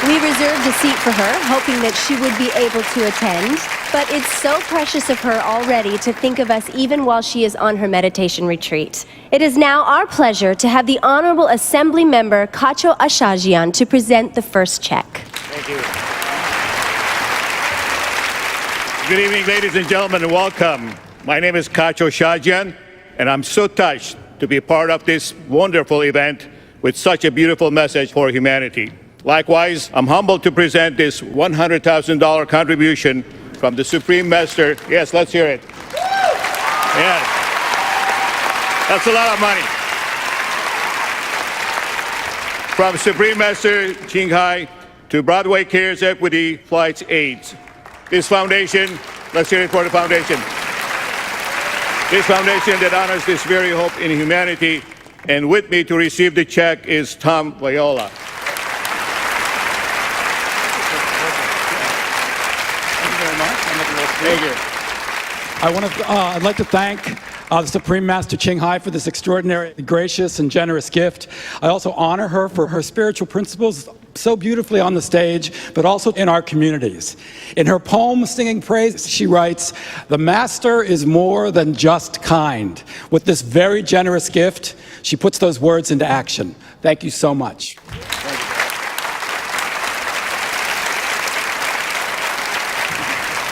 We reserved a seat for her, hoping that she would be able to attend. But it's so precious of her already to think of us even while she is on her meditation retreat. It is now our pleasure to have the Honorable Assembly Member Kacho Ashajian to present the first check. Thank you. Good evening, ladies and gentlemen, and welcome. My name is Kacho Ashajian, and I'm so touched to be part of this wonderful event with such a beautiful message for humanity. Likewise, I'm humbled to present this $100,000 contribution from the Supreme Master. Yes, let's hear it. Yes. That's a lot of money. From Supreme Master Ching Hai to Broadway Cares Equity Fights AIDS. This foundation, let's hear it for the foundation. This foundation that honors this very hope in humanity. And with me to receive the check is Tom Viola. Thank you. I'd like to thank the Supreme Master Ching Hai for this extraordinary, gracious, and generous gift. I also honor her for her spiritual principles so beautifully on the stage, but also in our communities. In her poem, Singing Praise, she writes, "The Master is more than just kind." With this very generous gift, she puts those words into action. Thank you so much.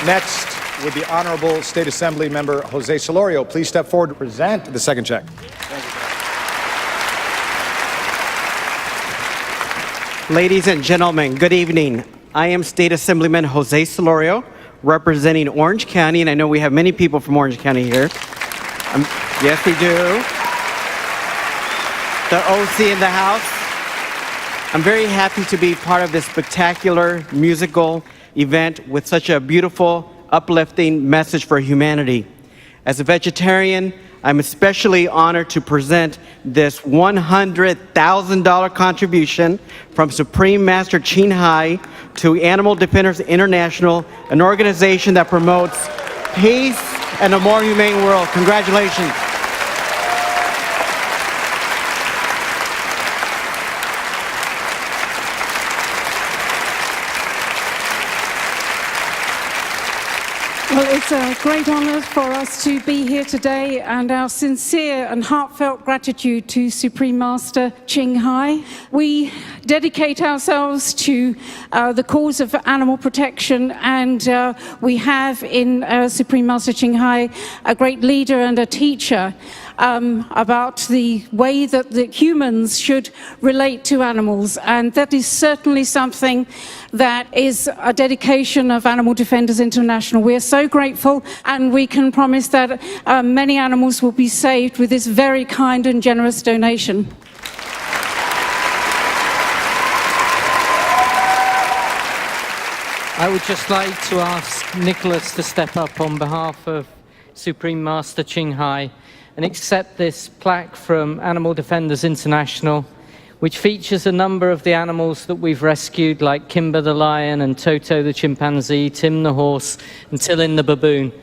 Next, would the Honorable State Assembly Member Jose Solorio please step forward to present the second check? Ladies and gentlemen, good evening. I am State Assemblyman Jose Solorio, representing Orange County, and I know we have many people from Orange County here. Yes, we do. The OC in the house. I'm very happy to be part of this spectacular musical event with such a beautiful, uplifting message for humanity. As a vegetarian, I'm especially honored to present this $100,000 contribution from Supreme Master Ching Hai to Animal Defenders International, an organization that promotes peace and a more humane world. Congratulations. Well, it's a great honor for us to be here today, and our sincere and heartfelt gratitude to Supreme Master Ching Hai. We dedicate ourselves to the cause of animal protection, and we have in Supreme Master Ching Hai a great leader and a teacher about the way that the humans should relate to animals, and that is certainly something that is a dedication of Animal Defenders International. We are so grateful, and we can promise that many animals will be saved with this very kind and generous donation. I would just like to ask Nicholas to step up on behalf of Supreme Master Ching Hai and accept this plaque from Animal Defenders International, which features a number of the animals that we've rescued, like Kimber the lion and Toto the chimpanzee, Tim the horse, and Tillin the baboon.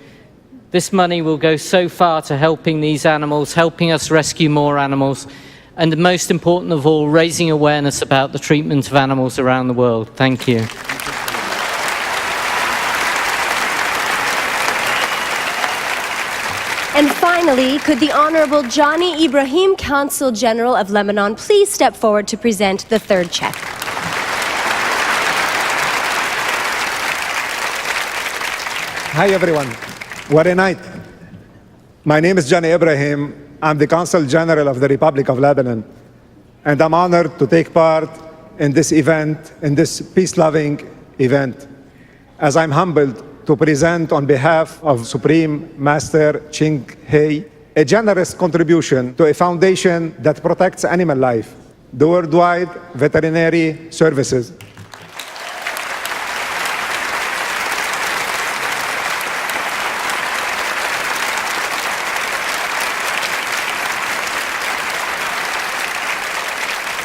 This money will go so far to helping these animals, helping us rescue more animals, and most important of all, raising awareness about the treatment of animals around the world. Thank you. And finally, could the Honorable Johnny Ibrahim, Consul General of Lebanon, please step forward to present the third check? Hi, everyone. What a night. My name is Johnny Ibrahim. I'm the Consul General of the Republic of Lebanon, and I'm honored to take part in this event, in this peace-loving event, as I'm humbled to present on behalf of Supreme Master Ching Hai a generous contribution to a foundation that protects animal life, the Worldwide Veterinary Services.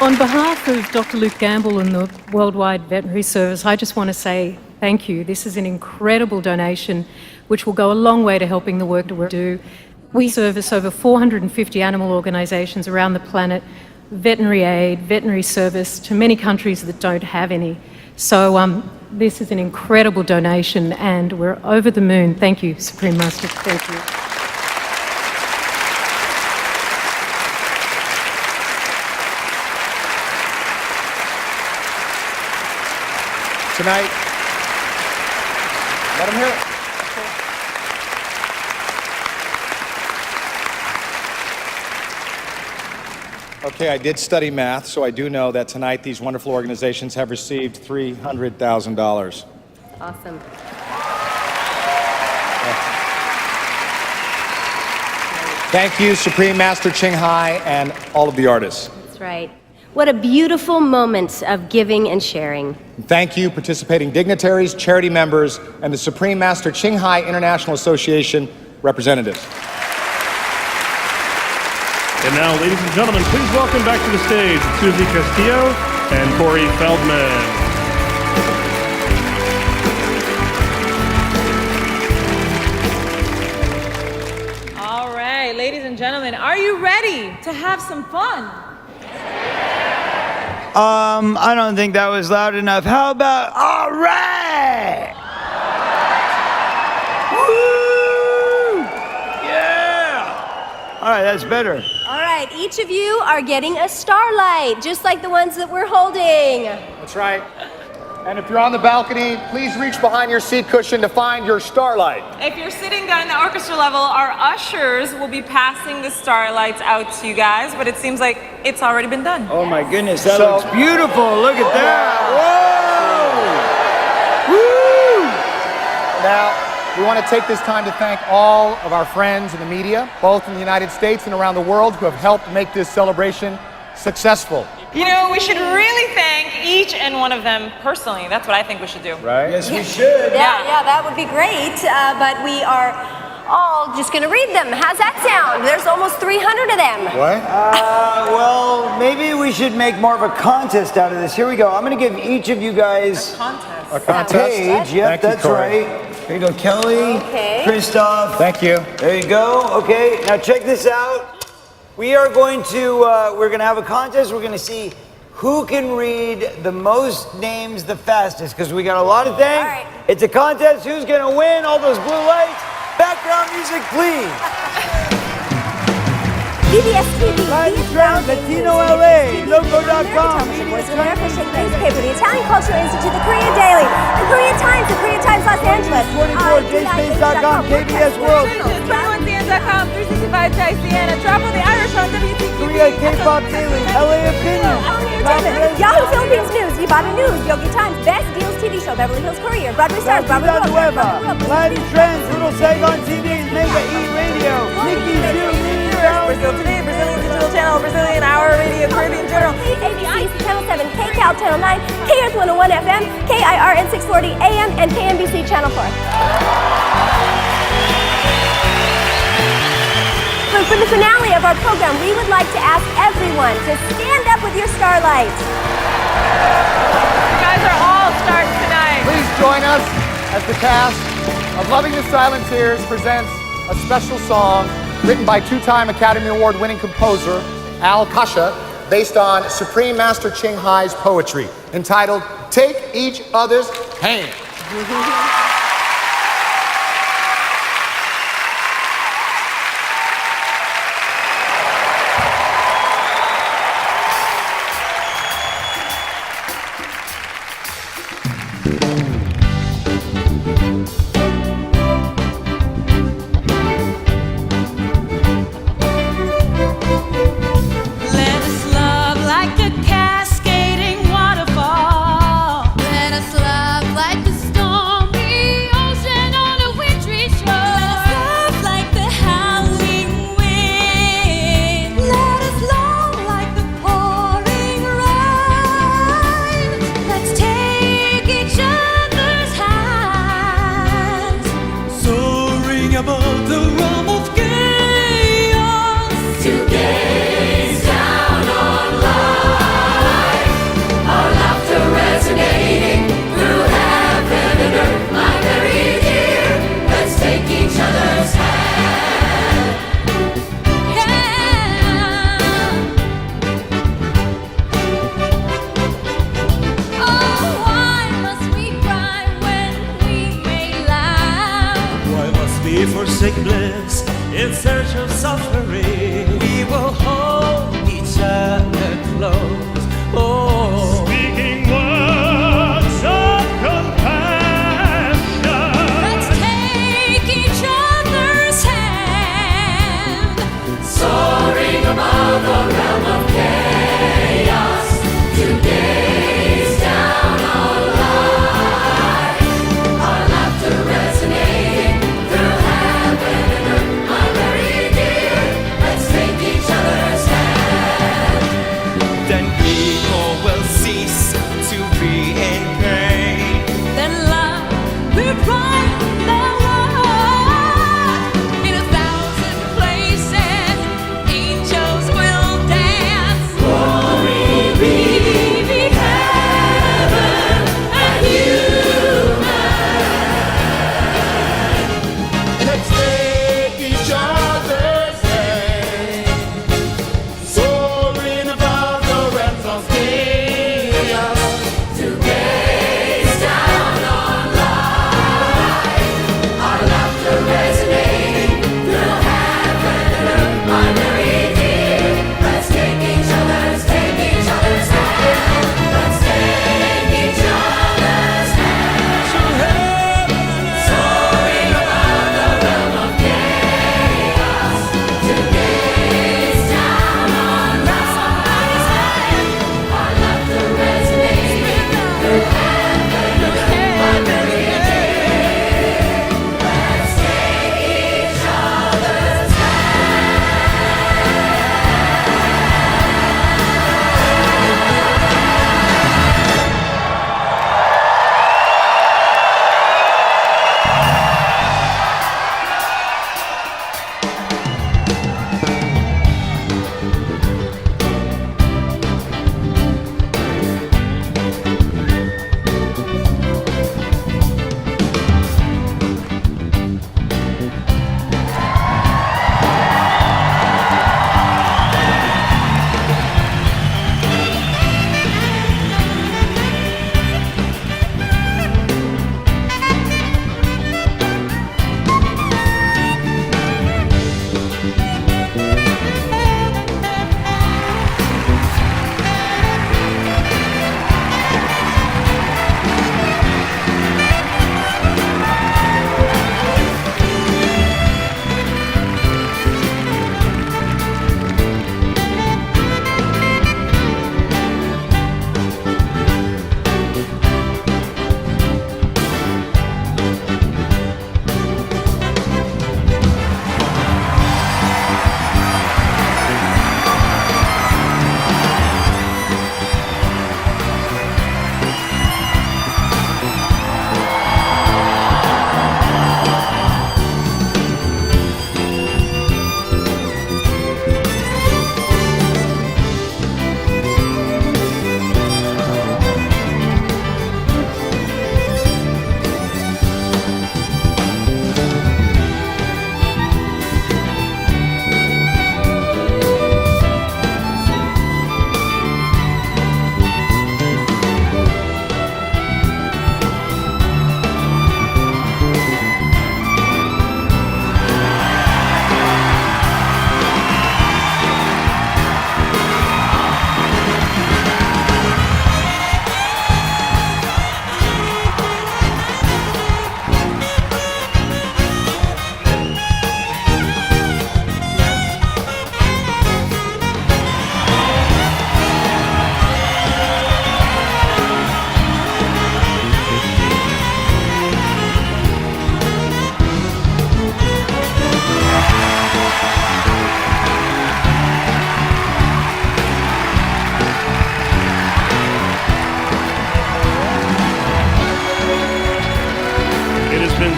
On behalf of Dr. Luke Gamble and the Worldwide Veterinary Service, I just want to say thank you. This is an incredible donation which will go a long way to helping the work that we do. We service over 450 animal organisations around the planet, veterinary aid, veterinary service to many countries that don't have any. So this is an incredible donation and we're over the moon. Thank you, Supreme Master. Thank you. Tonight, let him hear it. Okay, I did study math, so I do know that tonight these wonderful organizations have received $300,000. Awesome. Thank you, Supreme Master Ching Hai, and all of the artists. That's right. What a beautiful moment of giving and sharing. Thank you, participating dignitaries, charity members, and the Supreme Master Ching Hai International Association representatives. And now, ladies and gentlemen, please welcome back to the stage Susie Castillo and Corey Feldman. All right, ladies and gentlemen, are you ready to have some fun? I don't think that was loud enough. How about all right? Woo! Yeah! All right, that's better. All right, each of you are getting a starlight, just like the ones that we're holding. That's right. And if you're on the balcony, please reach behind your seat cushion to find your starlight. If you're sitting down in the orchestra level, our ushers will be passing the starlights out to you guys, but it seems like it's already been done. Oh my goodness, that looks beautiful. Look at that. Whoa! Woo! Now, we want to take this time to thank all of our friends in the media, both in the United States and around the world, who have helped make this celebration successful. You know, we should really thank each and one of them personally. That's what I think we should do. Right? Yes, we should. Yeah, that would be great, but we are all just going to read them. How's that sound? There's almost 300 of them. What? Well, maybe we should make more of a contest out of this. Here we go. I'm going to give each of you guys A contest? page. Yep, Thank you, that's Corey. right. Here you go, Kelly, Christoph. Thank you. There you go. Okay, now check this out. We are going to have a contest. We're going to see who can read the most names the fastest, because we got a lot of things. All right. It's a contest. Who's going to win? All those blue lights. Background music, please. BBS TV, Live Trend, Latino LA, Loco.com, Voice of America, Shake Newspaper, the Italian Cultural Institute, the Korea Daily, the Korea Times Los Angeles, 24, JSpace.com, KBS World, 21CN.com, 365 Travel the Irish on WTQ, Korea K-Pop Daily, LA Opinion, Yahoo Philippines News, Ibarra News, Yogi Times, Best Deals TV Show, Beverly Hills Courier, Broadway Stars, La Nueva, Live Trends, Little Saigon TV, Mega E Radio, Nikki Brazil Today, Brazilian Digital Channel, Brazilian Hour Radio, Caribbean Journal, ABC Channel 7, KCAL Channel 9, KEarth 101 FM, KIRN 640 AM, and KNBC Channel 4. For the finale of our program, we would like to ask everyone to stand up with your starlight. You guys are all stars tonight. Please join us as the cast of Loving the Silent Tears presents a special song written by two-time Academy Award-winning composer Al Kasha, based on Supreme Master Ching Hai's poetry, entitled Take Each Other's Hand. Let us love like a cascading waterfall. Let us love like the stormy ocean on a wintry shore. Let us love like the howling wind. Let us love like the pouring rain. Let's take each other's hands, soaring above the realm of chaos. To gaze down on life, our laughter resonating through heaven and earth, my very dear. Let's take each other's hand. Oh, why must we cry when we may laugh? Why must we forsake bliss in search of suffering? We will hold each other close. Oh, speaking words of compassion. Let's take each other's hand, soaring above the realm of chaos, to gaze down on life, our laughter resonating through heaven and earth, my very dear. Let's take each other's hand. Then people will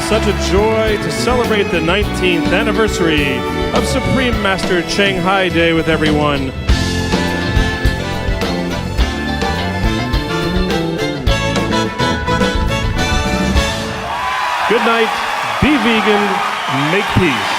such a joy to celebrate the 19th anniversary of Supreme Master Ching Hai Day with everyone. Good night, be vegan, make peace.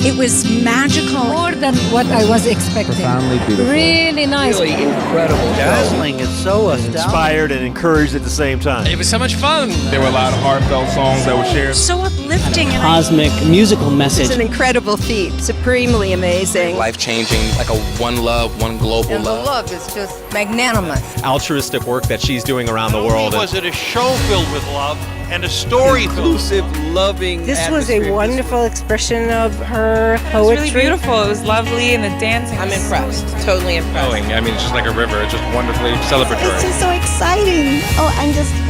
It was magical. More than what I was expecting. Profoundly beautiful. Really nice. Really incredible. Dazzling. It's so inspired and encouraged at the same time. It was so much fun. There were a lot of heartfelt songs that were shared. So uplifting. Cosmic musical message. It's an incredible feat. Supremely amazing. Life-changing, like a one love, one global And the love. love is just magnanimous. Altruistic work that she's doing around the world. Was it a show filled with love and a story Inclusive, loving This was a wonderful expression of her It was poetry. really beautiful. It was lovely, and the dancing. I'm impressed. Totally impressed. I mean, it's just like a river. It's just wonderfully celebratory. It's just so exciting. Oh,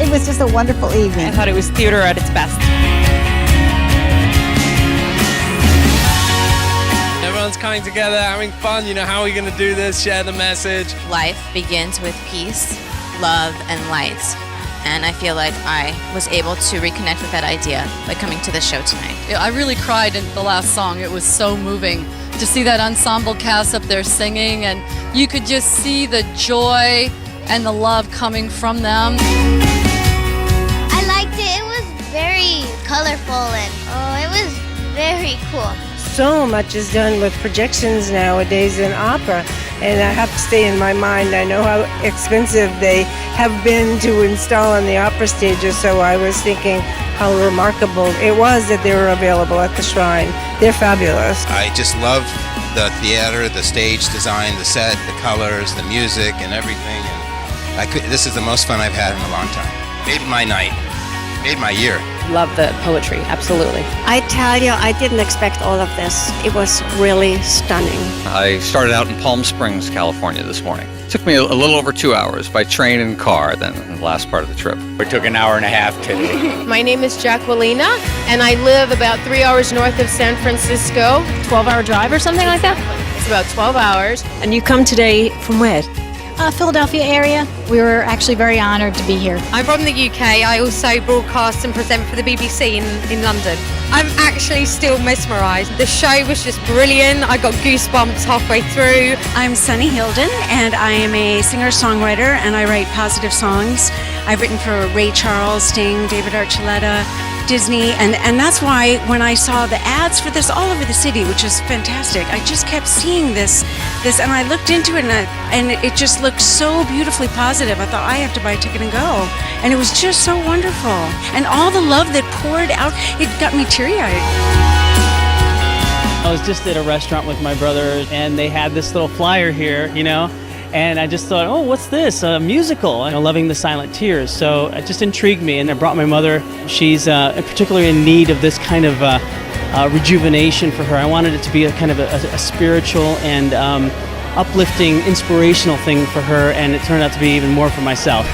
it was just a wonderful evening. I thought it was theater at its best. Everyone's coming together, having fun. You know, how are we going to do this? Share the message. Life begins with peace, love, and light. And I feel like I was able to reconnect with that idea by coming to the show tonight. I really cried in the last song. It was so moving to see that ensemble cast up there singing, and you could just see the joy and the love coming from them. I liked it. It was very colorful and it was very cool. So much is done with projections nowadays in opera, and I have to stay in my mind. I know how expensive they have been to install on the opera stages, so I was thinking how remarkable it was that they were available at the Shrine. They're fabulous. I just love the theater, the stage design, the set, the colors, the music, and everything. And this is the most fun I've had in a long time. Made my night, made my year. Love the poetry, absolutely. I tell you, I didn't expect all of this. It was really stunning. I started out in Palm Springs, California this morning. It took me a little over 2 hours by train and car than the last part of the trip. It took an hour and a half today. My name is Jacquelina, and I live about 3 hours north of San Francisco. 12-hour drive or something like that? It's about 12 hours. And you come today from where? Philadelphia area. We were actually very honored to be here. I'm from the UK. I also broadcast and present for the BBC in London. I'm actually still mesmerised. The show was just brilliant. I got goosebumps halfway through. I'm Sunny Hilden, and I am a singer-songwriter, and I write positive songs. I've written for Ray Charles, Sting, David Archuleta, Disney, and that's why when I saw the ads for this all over the city, which is fantastic, I just kept seeing this, and I looked into it, and it just looked so beautifully positive. I thought, I have to buy a ticket and go, and it was just so wonderful, and all the love that poured out, it got me teary-eyed. I was just at a restaurant with my brother, and they had this little flyer here, and I just thought, oh, what's this? A musical, Loving the Silent Tears. So it just intrigued me, and I brought my mother. She's particularly in need of this kind of rejuvenation for her. I wanted it to be a kind of a spiritual and uplifting, inspirational thing for her, and it turned out to be even more for myself.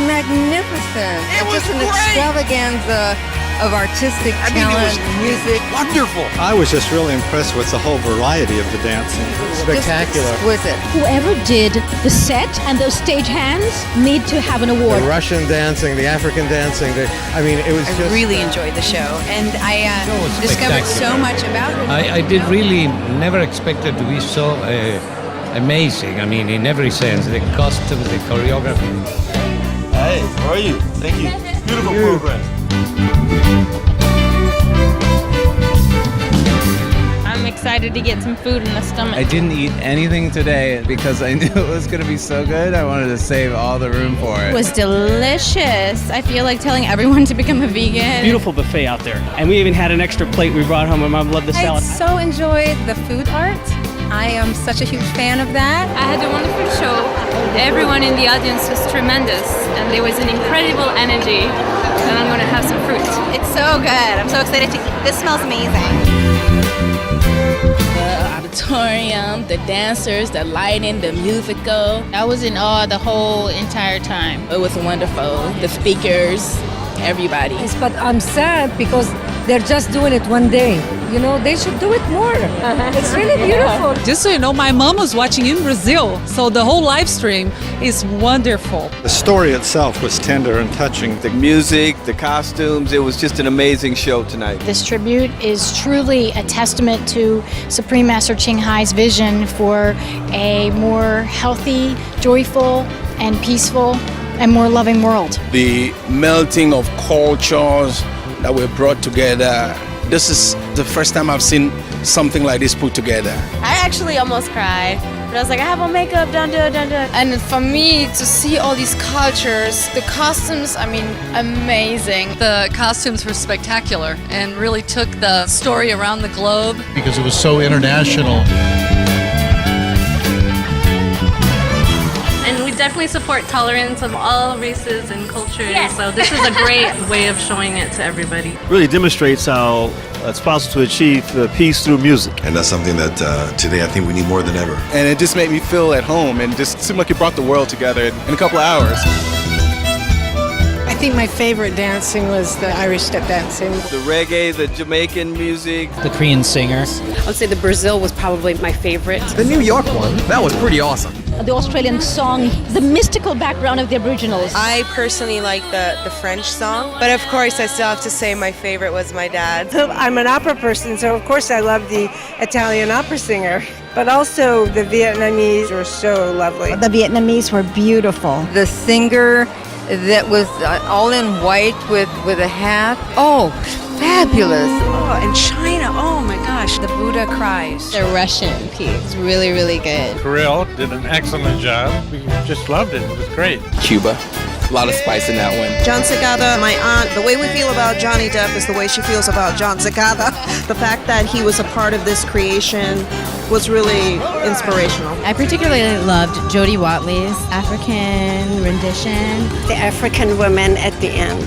Magnificent. It was an extravaganza of artistic talent, music. Wonderful. I was just really impressed with the whole variety of the dancing. Spectacular. Exquisite. Whoever did the set and those stage hands need to have an award. The Russian dancing, the African dancing, it was I just... really enjoyed the show, and I discovered so much about it. I did really never expect it to be so amazing. I mean, in every sense, the costumes, the choreography. Hey, how are you? Thank you. Beautiful program. I'm excited to get some food in the stomach. I didn't eat anything today because I knew it was going to be so good. I wanted to save all the room for it. It was delicious. I feel like telling everyone to become a vegan. Beautiful buffet out there. And we even had an extra plate we brought home. My mom loved the I salad. so enjoyed the food art. I am such a huge fan of that. I had a wonderful show. Everyone in the audience was tremendous, and there was an incredible energy. And I'm going to have some fruit. It's so good. I'm so excited to eat. This smells amazing. The auditorium, the dancers, the lighting, the musical. I was in awe the whole entire time. It was wonderful. The speakers, everybody. But I'm sad because they're just doing it one day. You know, they should do it more. It's really beautiful. Just so you know, my mom was watching in Brazil, so the whole live stream is wonderful. The story itself was tender and touching. The music, the costumes, it was just an amazing show tonight. This tribute is truly a testament to Supreme Master Ching Hai's vision for a more healthy, joyful, and peaceful, and more loving world. The melting of cultures that were brought together. This is the first time I've seen something like this put together. I actually almost cried. But I was like, I have on makeup, don't do it. And for me, to see all these cultures, the costumes, I mean, amazing. The costumes were spectacular and really took the story around the globe. Because it was so international. And we definitely support tolerance of all races and cultures. Yes. So this is a great way of showing it to everybody. Really demonstrates how it's possible to achieve peace through music. And that's something that today I think we need more than ever. And it just made me feel at home and just seemed like it brought the world together in a couple of hours. I think my favorite dancing was the Irish step dancing. The reggae, the Jamaican music. The Korean singers. I would say the Brazil was probably my favorite. The New York one, that was pretty awesome. The Australian song, the mystical background of the Aboriginals. I personally like the French song, but of course I still have to say my favorite was my dad's. I'm an opera person, so of course I love the Italian opera singer, but also the Vietnamese were so lovely. The Vietnamese were beautiful. The singer that was all in white with a hat. Oh, fabulous. Oh, and China, oh my gosh, the Buddha cries. The Russian piece, really, really good. Kirill did an excellent job. We just loved it. It was great. Cuba. A lot of spice in that one. John Secada, my aunt, the way we feel about Johnny Depp is the way she feels about John Secada. The fact that he was a part of this creation was really inspirational. I particularly loved Jodie Watley's African rendition. The African woman at the end.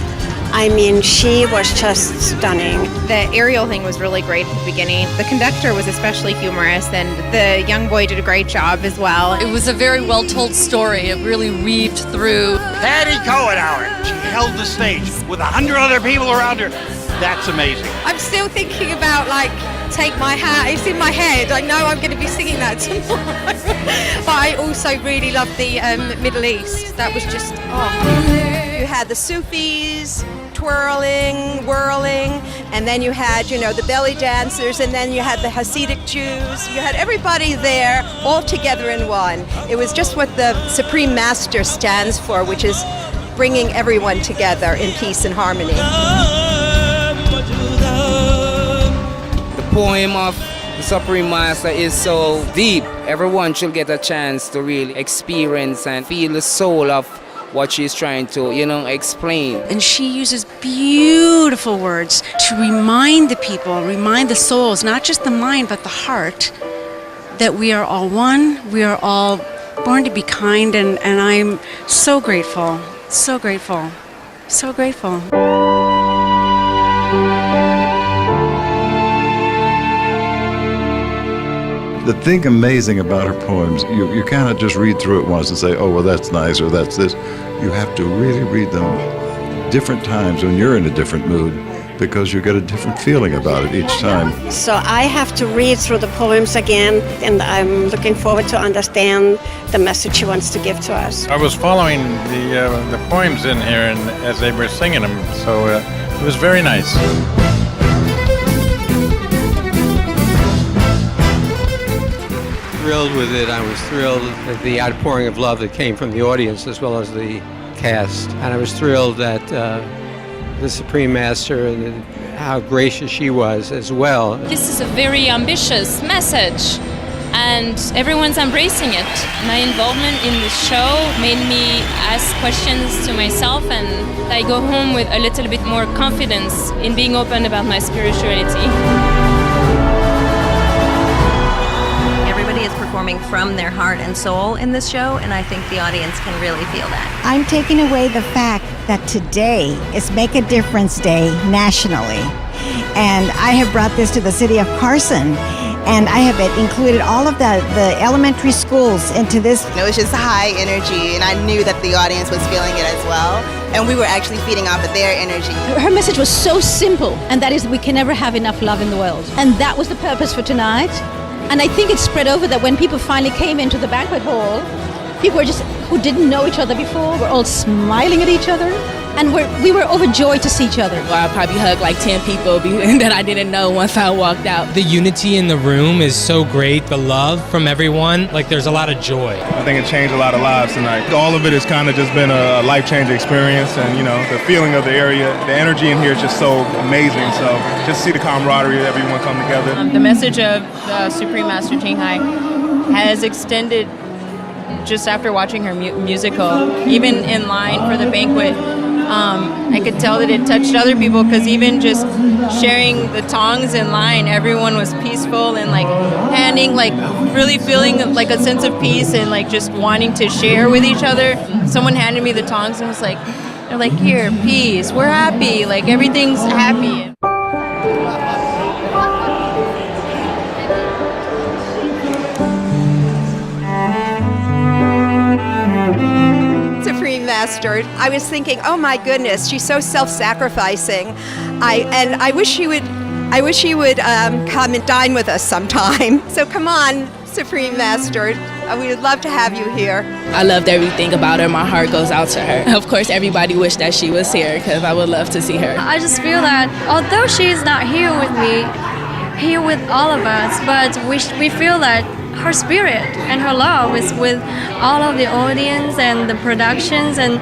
I mean, she was just stunning. The aerial thing was really great at the beginning. The conductor was especially humorous, and the young boy did a great job as well. It was a very well-told story. It really weaved through. Patty Cohenauer, she held the stage with 100 other people around her. That's amazing. I'm still thinking about, like, Take My Hat. It's in my head. I know I'm going to be singing that tomorrow. But I also really loved the Middle East. That was just, You had the Sufis twirling, whirling, and then you had, the belly dancers, and then you had the Hasidic Jews. You had everybody there, all together in one. It was just what the Supreme Master stands for, which is bringing everyone together in peace and harmony. The poem of the Supreme Master is so deep. Everyone should get a chance to really experience and feel the soul of what she's trying to, explain. And she uses beautiful words to remind the people, remind the souls, not just the mind, but the heart, that we are all one, we are all born to be kind, and I'm so grateful, so grateful, so grateful. The thing amazing about her poems, you cannot just read through it once and say, oh, well, that's nice, or that's this. You have to really read them different times when you're in a different mood, because you get a different feeling about it each time. So I have to read through the poems again, and I'm looking forward to understand the message she wants to give to us. I was following the poems in here and as they were singing them, so it was very nice. Thrilled with it. I was thrilled at the outpouring of love that came from the audience as well as the cast. And I was thrilled that the Supreme Master and how gracious she was as well. This is a very ambitious message, and everyone's embracing it. My involvement in the show made me ask questions to myself, and I go home with a little bit more confidence in being open about my spirituality. Is performing from their heart and soul in this show, and I think the audience can really feel that. I'm taking away the fact that today is Make a Difference Day nationally. And I have brought this to the city of Carson. And I have included all of the elementary schools into this. It was just high energy, and I knew that the audience was feeling it as well. And we were actually feeding off of their energy. Her message was so simple, and that is we can never have enough love in the world. And that was the purpose for tonight. And I think it spread over that when people finally came into the banquet hall, people who didn't know each other before were all smiling at each other. And we were overjoyed to see each other. Well, I probably hugged like 10 people that I didn't know once I walked out. The unity in the room is so great. The love from everyone, like there's a lot of joy. I think it changed a lot of lives tonight. All of it has kind of just been a life-changing experience, and the feeling of the area, the energy in here is just so amazing. So just see the camaraderie, everyone come together. The message of Supreme Master Ching Hai has extended just after watching her musical, even in line for the banquet. I could tell that it touched other people, because even just sharing the tongs in line, everyone was peaceful and like handing, like really feeling like a sense of peace and like just wanting to share with each other. Someone handed me the tongs and was like, they're like, here, peace, we're happy, like everything's happy. Master. I was thinking, oh my goodness, she's so self-sacrificing. I wish she would come and dine with us sometime. So come on, Supreme Master. We would love to have you here. I loved everything about her. My heart goes out to her. Of course, everybody wished that she was here, because I would love to see her. I just feel that although she's not here with me, here with all of us, but we feel that her spirit and her love is with all of the audience and the productions, and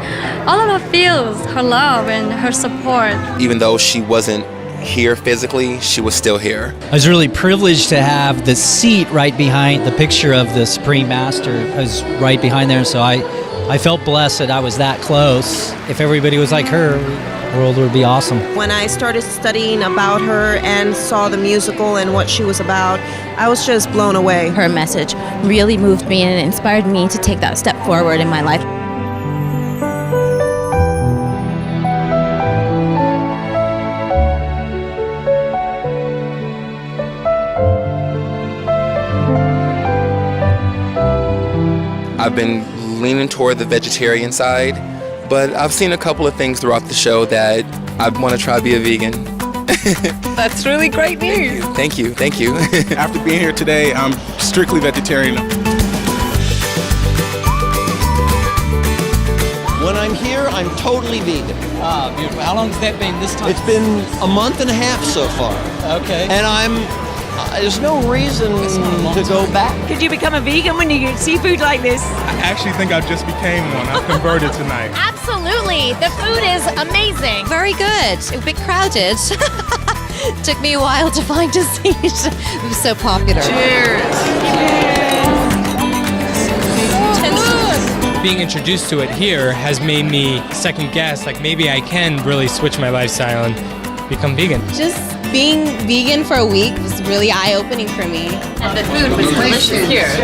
all of us feels her love and her support. Even though she wasn't here physically, she was still here. I was really privileged to have the seat right behind the picture of the Supreme Master. I was right behind there, so I felt blessed that I was that close. If everybody was like her, the world would be awesome. When I started studying about her and saw the musical and what she was about, I was just blown away. Her message really moved me and inspired me to take that step forward in my life. I've been leaning toward the vegetarian side, but I've seen a couple of things throughout the show that I want to try to be a vegan. That's really great news. Thank you. After being here today, I'm strictly vegetarian. When I'm here, I'm totally vegan. Ah, beautiful. How long has that been this time? It's been a month and a half so far. Okay. And there's no reason to go back. Could you become a vegan when you get seafood like this? I actually think I just became one. I converted tonight. Absolutely. The food is amazing. Very good. A bit crowded. Took me a while to find a seat. It was so popular. Being introduced to it here has made me second guess, like maybe I can really switch my lifestyle and become vegan. Just being vegan for a week was really eye-opening for me. And the food was delicious here, so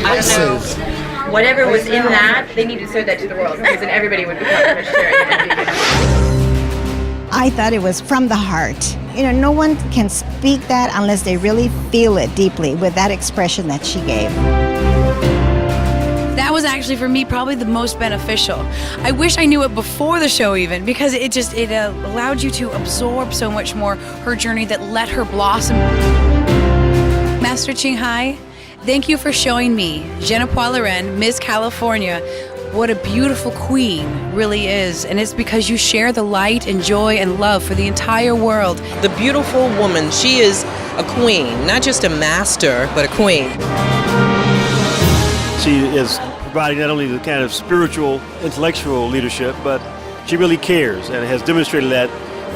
I don't know. Whatever was in that, they need to serve that to the world, because then everybody would become vegetarian and vegan. I thought it was from the heart. No one can speak that unless they really feel it deeply with that expression that she gave. That was actually for me probably the most beneficial. I wish I knew it before the show even, because it allowed you to absorb so much more her journey that let her blossom. Master Ching Hai, thank you for showing me, Genepoix Loren, Miss California, what a beautiful queen really is. And it's because you share the light and joy and love for the entire world. The beautiful woman, she is a queen, not just a master, but a queen. She is providing not only the kind of spiritual, intellectual leadership, but she really cares and has demonstrated that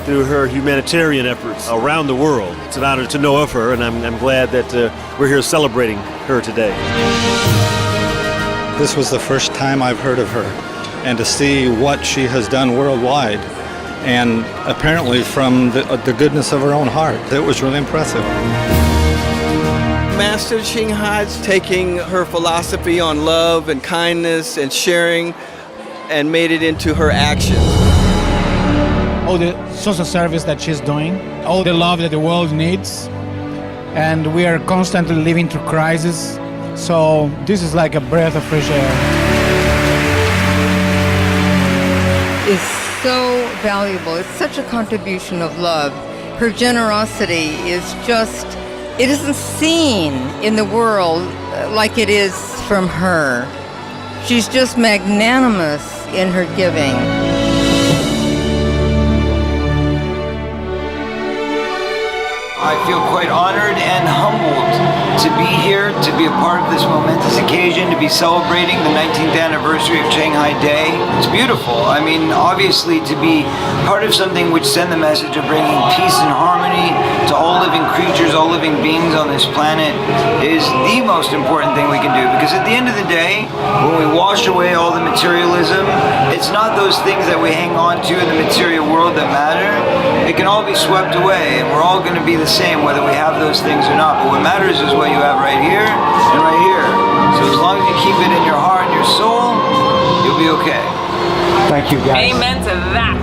through her humanitarian efforts around the world. It's an honor to know of her, and I'm glad that we're here celebrating her today. This was the first time I've heard of her, and to see what she has done worldwide, and apparently from the goodness of her own heart, it was really impressive. Master Ching Hai's taking her philosophy on love and kindness and sharing and made it into her actions. All the social service that she's doing, all the love that the world needs, and we are constantly living through crisis. So this is like a breath of fresh air. Is so valuable. It's such a contribution of love. Her generosity is just, it isn't seen in the world like it is from her. She's just magnanimous in her giving. I feel quite honored and humbled to be here, to be a part of this momentous occasion, to be celebrating the 19th anniversary of Shanghai Day. It's beautiful. I mean, obviously to be part of something which send the message of bringing peace and harmony to all living creatures, all living beings on this planet is the most important thing we can do. Because at the end of the day, when we wash away all the materialism, it's not those things that we hang on to in the material world that matter. It can all be swept away, and we're all going to be the same whether we have those things or not. But what matters is what you have right here and right here. So as long as you keep it in your heart and your soul, you'll be okay. Thank you, guys. Amen to that.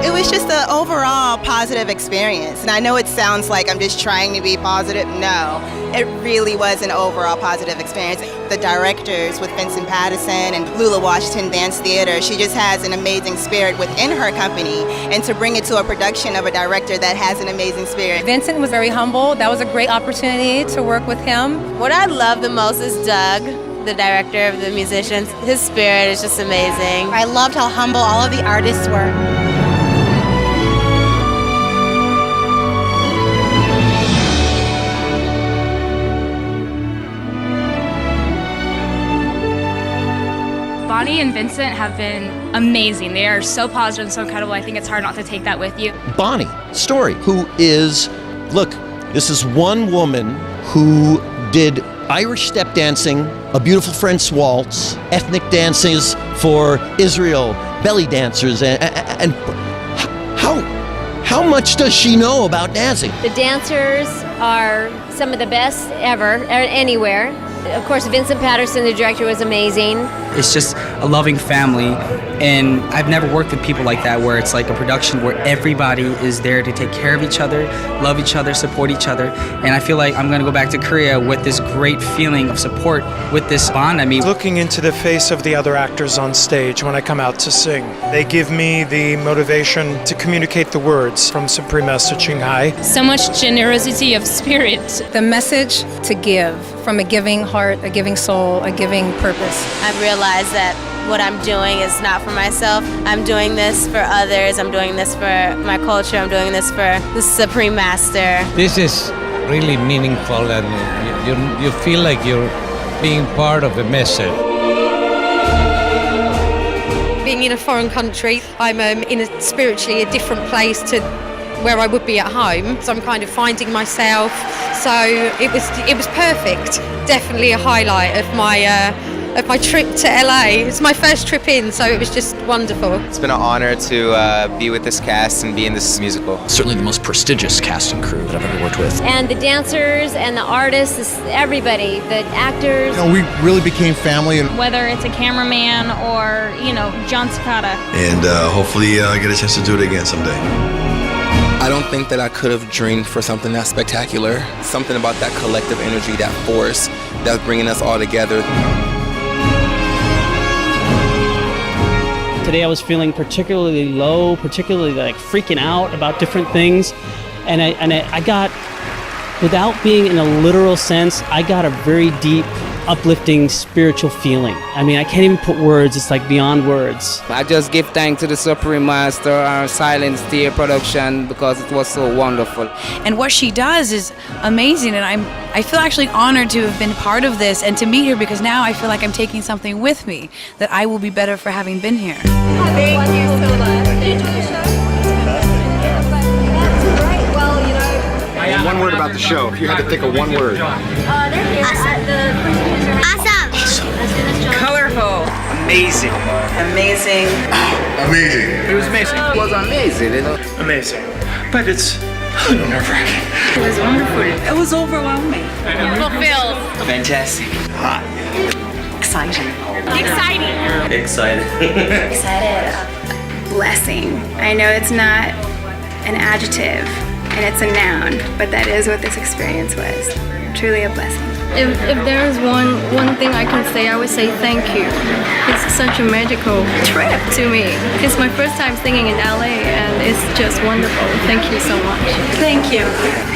It was just an overall positive experience. And I know it sounds like I'm just trying to be positive. No, it really was an overall positive experience. The directors with Vincent Pattison and Lula Washington Dance Theater, she just has an amazing spirit within her company. And to bring it to a production of a director that has an amazing spirit. Vincent was very humble. That was a great opportunity to work with him. What I love the most is Doug, the director of the musicians. His spirit is just amazing. I loved how humble all of the artists were. Bonnie and Vincent have been amazing. They are so positive and so incredible. I think it's hard not to take that with you. Bonnie Story, who is, look, this is one woman who did Irish step dancing, A Beautiful French Waltz, ethnic dances for Israel, belly dancers, and how much does she know about dancing? The dancers are some of the best ever, anywhere. Of course, Vincent Pattison, the director, was amazing. It's just a loving family, and I've never worked with people like that where it's like a production where everybody is there to take care of each other, love each other, support each other, and I feel like I'm going to go back to Korea with this great feeling of support with this bond. I mean, looking into the face of the other actors on stage when I come out to sing, they give me the motivation to communicate the words from Supreme Master Ching Hai. So much generosity of spirit. The message to give, from a giving heart, a giving soul, a giving purpose. I've realized that what I'm doing is not for myself. I'm doing this for others. I'm doing this for my culture. I'm doing this for the Supreme Master. This is really meaningful, and you feel like you're being part of the message. Being in a foreign country, I'm in a spiritually a different place to where I would be at home. So I'm kind of finding myself. So it was perfect. Definitely a highlight of my trip to LA. It's my first trip in, so it was just wonderful. It's been an honor to be with this cast and be in this musical. Certainly the most prestigious cast and crew that I've ever worked with. And the dancers and the artists, everybody, the actors. You know, we really became family. And Whether it's a cameraman or, John Cicada. And hopefully I get a chance to do it again someday. I don't think that I could have dreamed for something that spectacular. Something about that collective energy, that force that's bringing us all together. Today I was feeling particularly low, particularly like freaking out about different things. And I got, without being in a literal sense, I got a very deep, uplifting spiritual feeling. I mean, I can't even put words, it's like beyond words. I just give thanks to the Supreme Master, our Silent Steer production, because it was so wonderful. And what she does is amazing, and I feel actually honored to have been part of this and to meet her, because now I feel like I'm taking something with me, that I will be better for having been here. Thank you so much. One word about the show. If you had to think of one word. Awesome. Colorful. Amazing. Amazing. Amazing. It was amazing. It was amazing, Amazing. But it's nerve-wracking. It was wonderful. It was overwhelming. Fulfilled. Fantastic. Hot. Exciting. Exciting. Excited. Excited. blessing. I know it's not an adjective and it's a noun, but that is what this experience was. Truly a blessing. If there is one thing I can say, I would say thank you. It's such a magical trip to me. It's my first time singing in LA and it's just wonderful. Thank you so much. Thank you.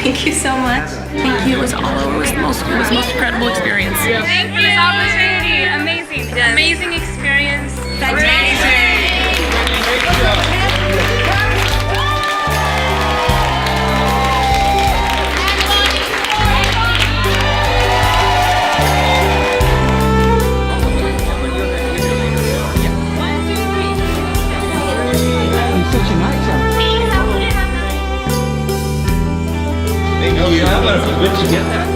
Thank you so much. Thank you. It was all over. It was the most incredible experience. Thank you for this opportunity. Amazing. Yes. Amazing experience. Amazing. Oh, you have a good to get that.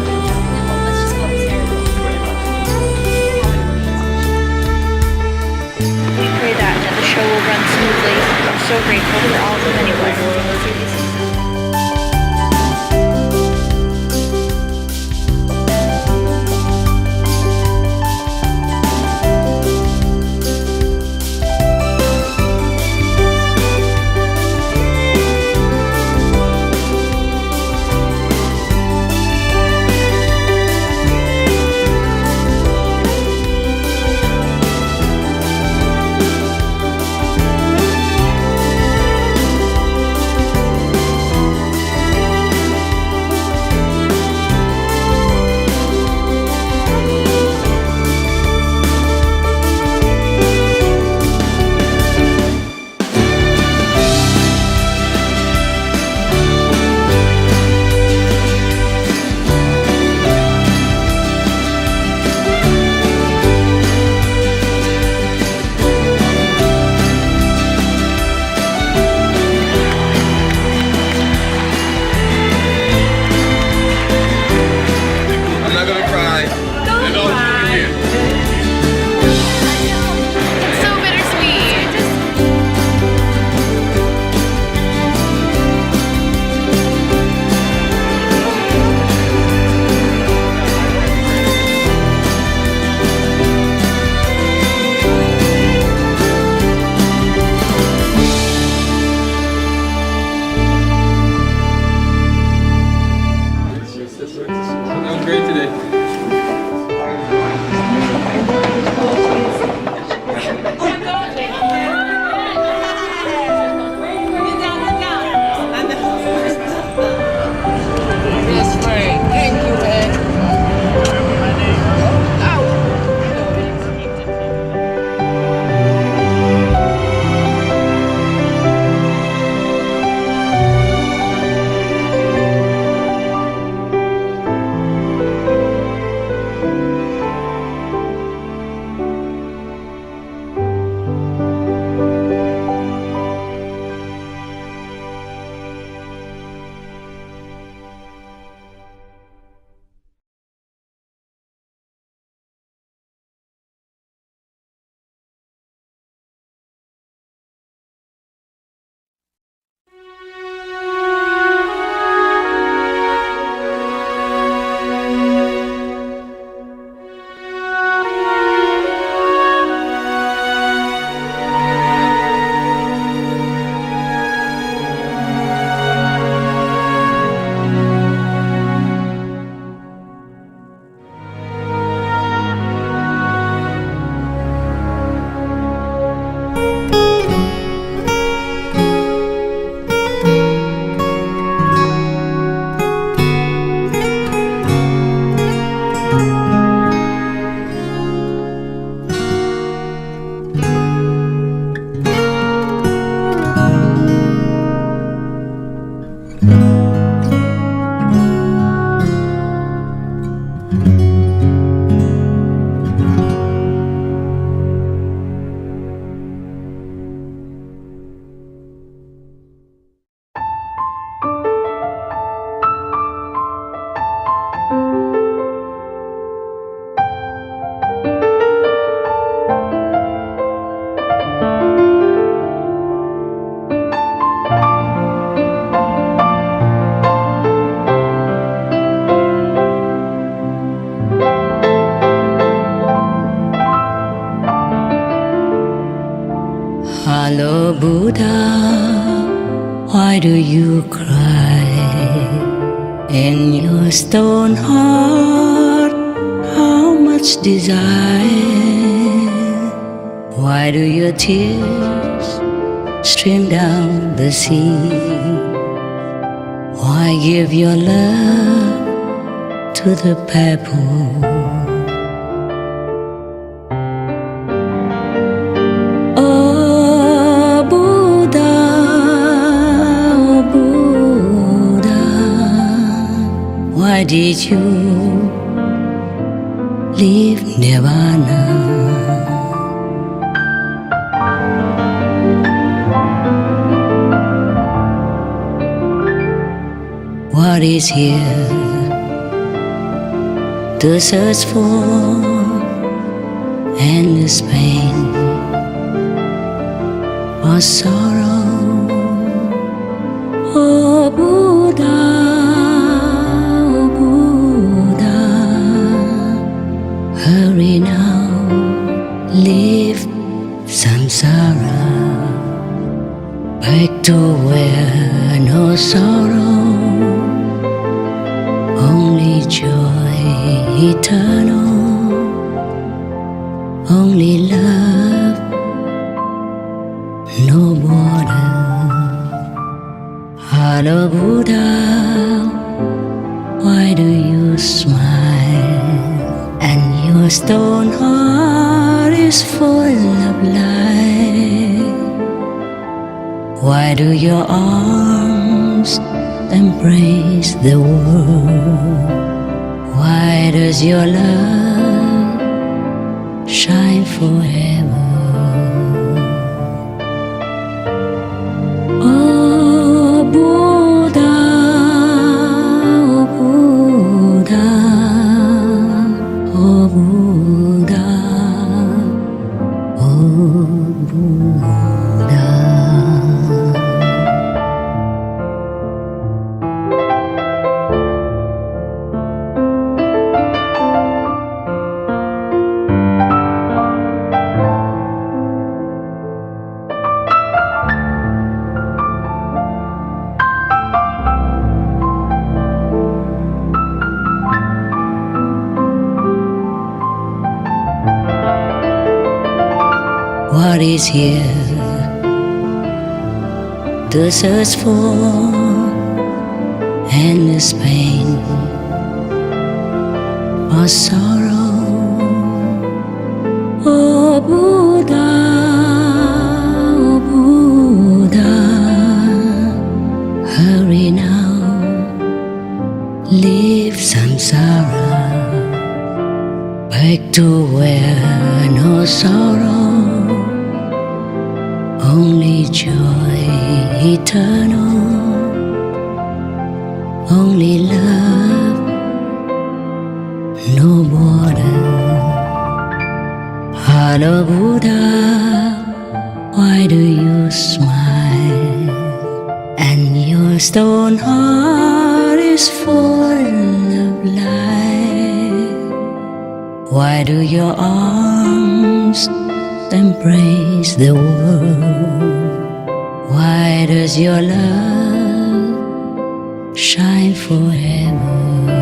We pray that the show will run smoothly. I'm so grateful for all the many blessings. Why do you cry in your stone heart? How much desire? Why do your tears stream down the sea? Why give your love to the pebble? Oh Buddha, why did you leave Nirvana? What is here to search for endless pain or sorrow? Oh Buddha, hurry now, leave samsara, back to where no sorrow, only joy eternal, only love, no border. Hello Buddha, why do you smile? And your stone heart is full of light. Why do your arms embrace the world? Why does your love shine forever? Oh Buddha, oh Buddha, oh Buddha. What is here to search for endless pain or sorrow? Oh Buddha, hurry now, leave samsara, back to where no sorrow, only joy eternal, only love, no border. Hello Buddha, why do you smile? And your stone heart is full of light. Why do your arms embrace the world? Why does your love shine forever?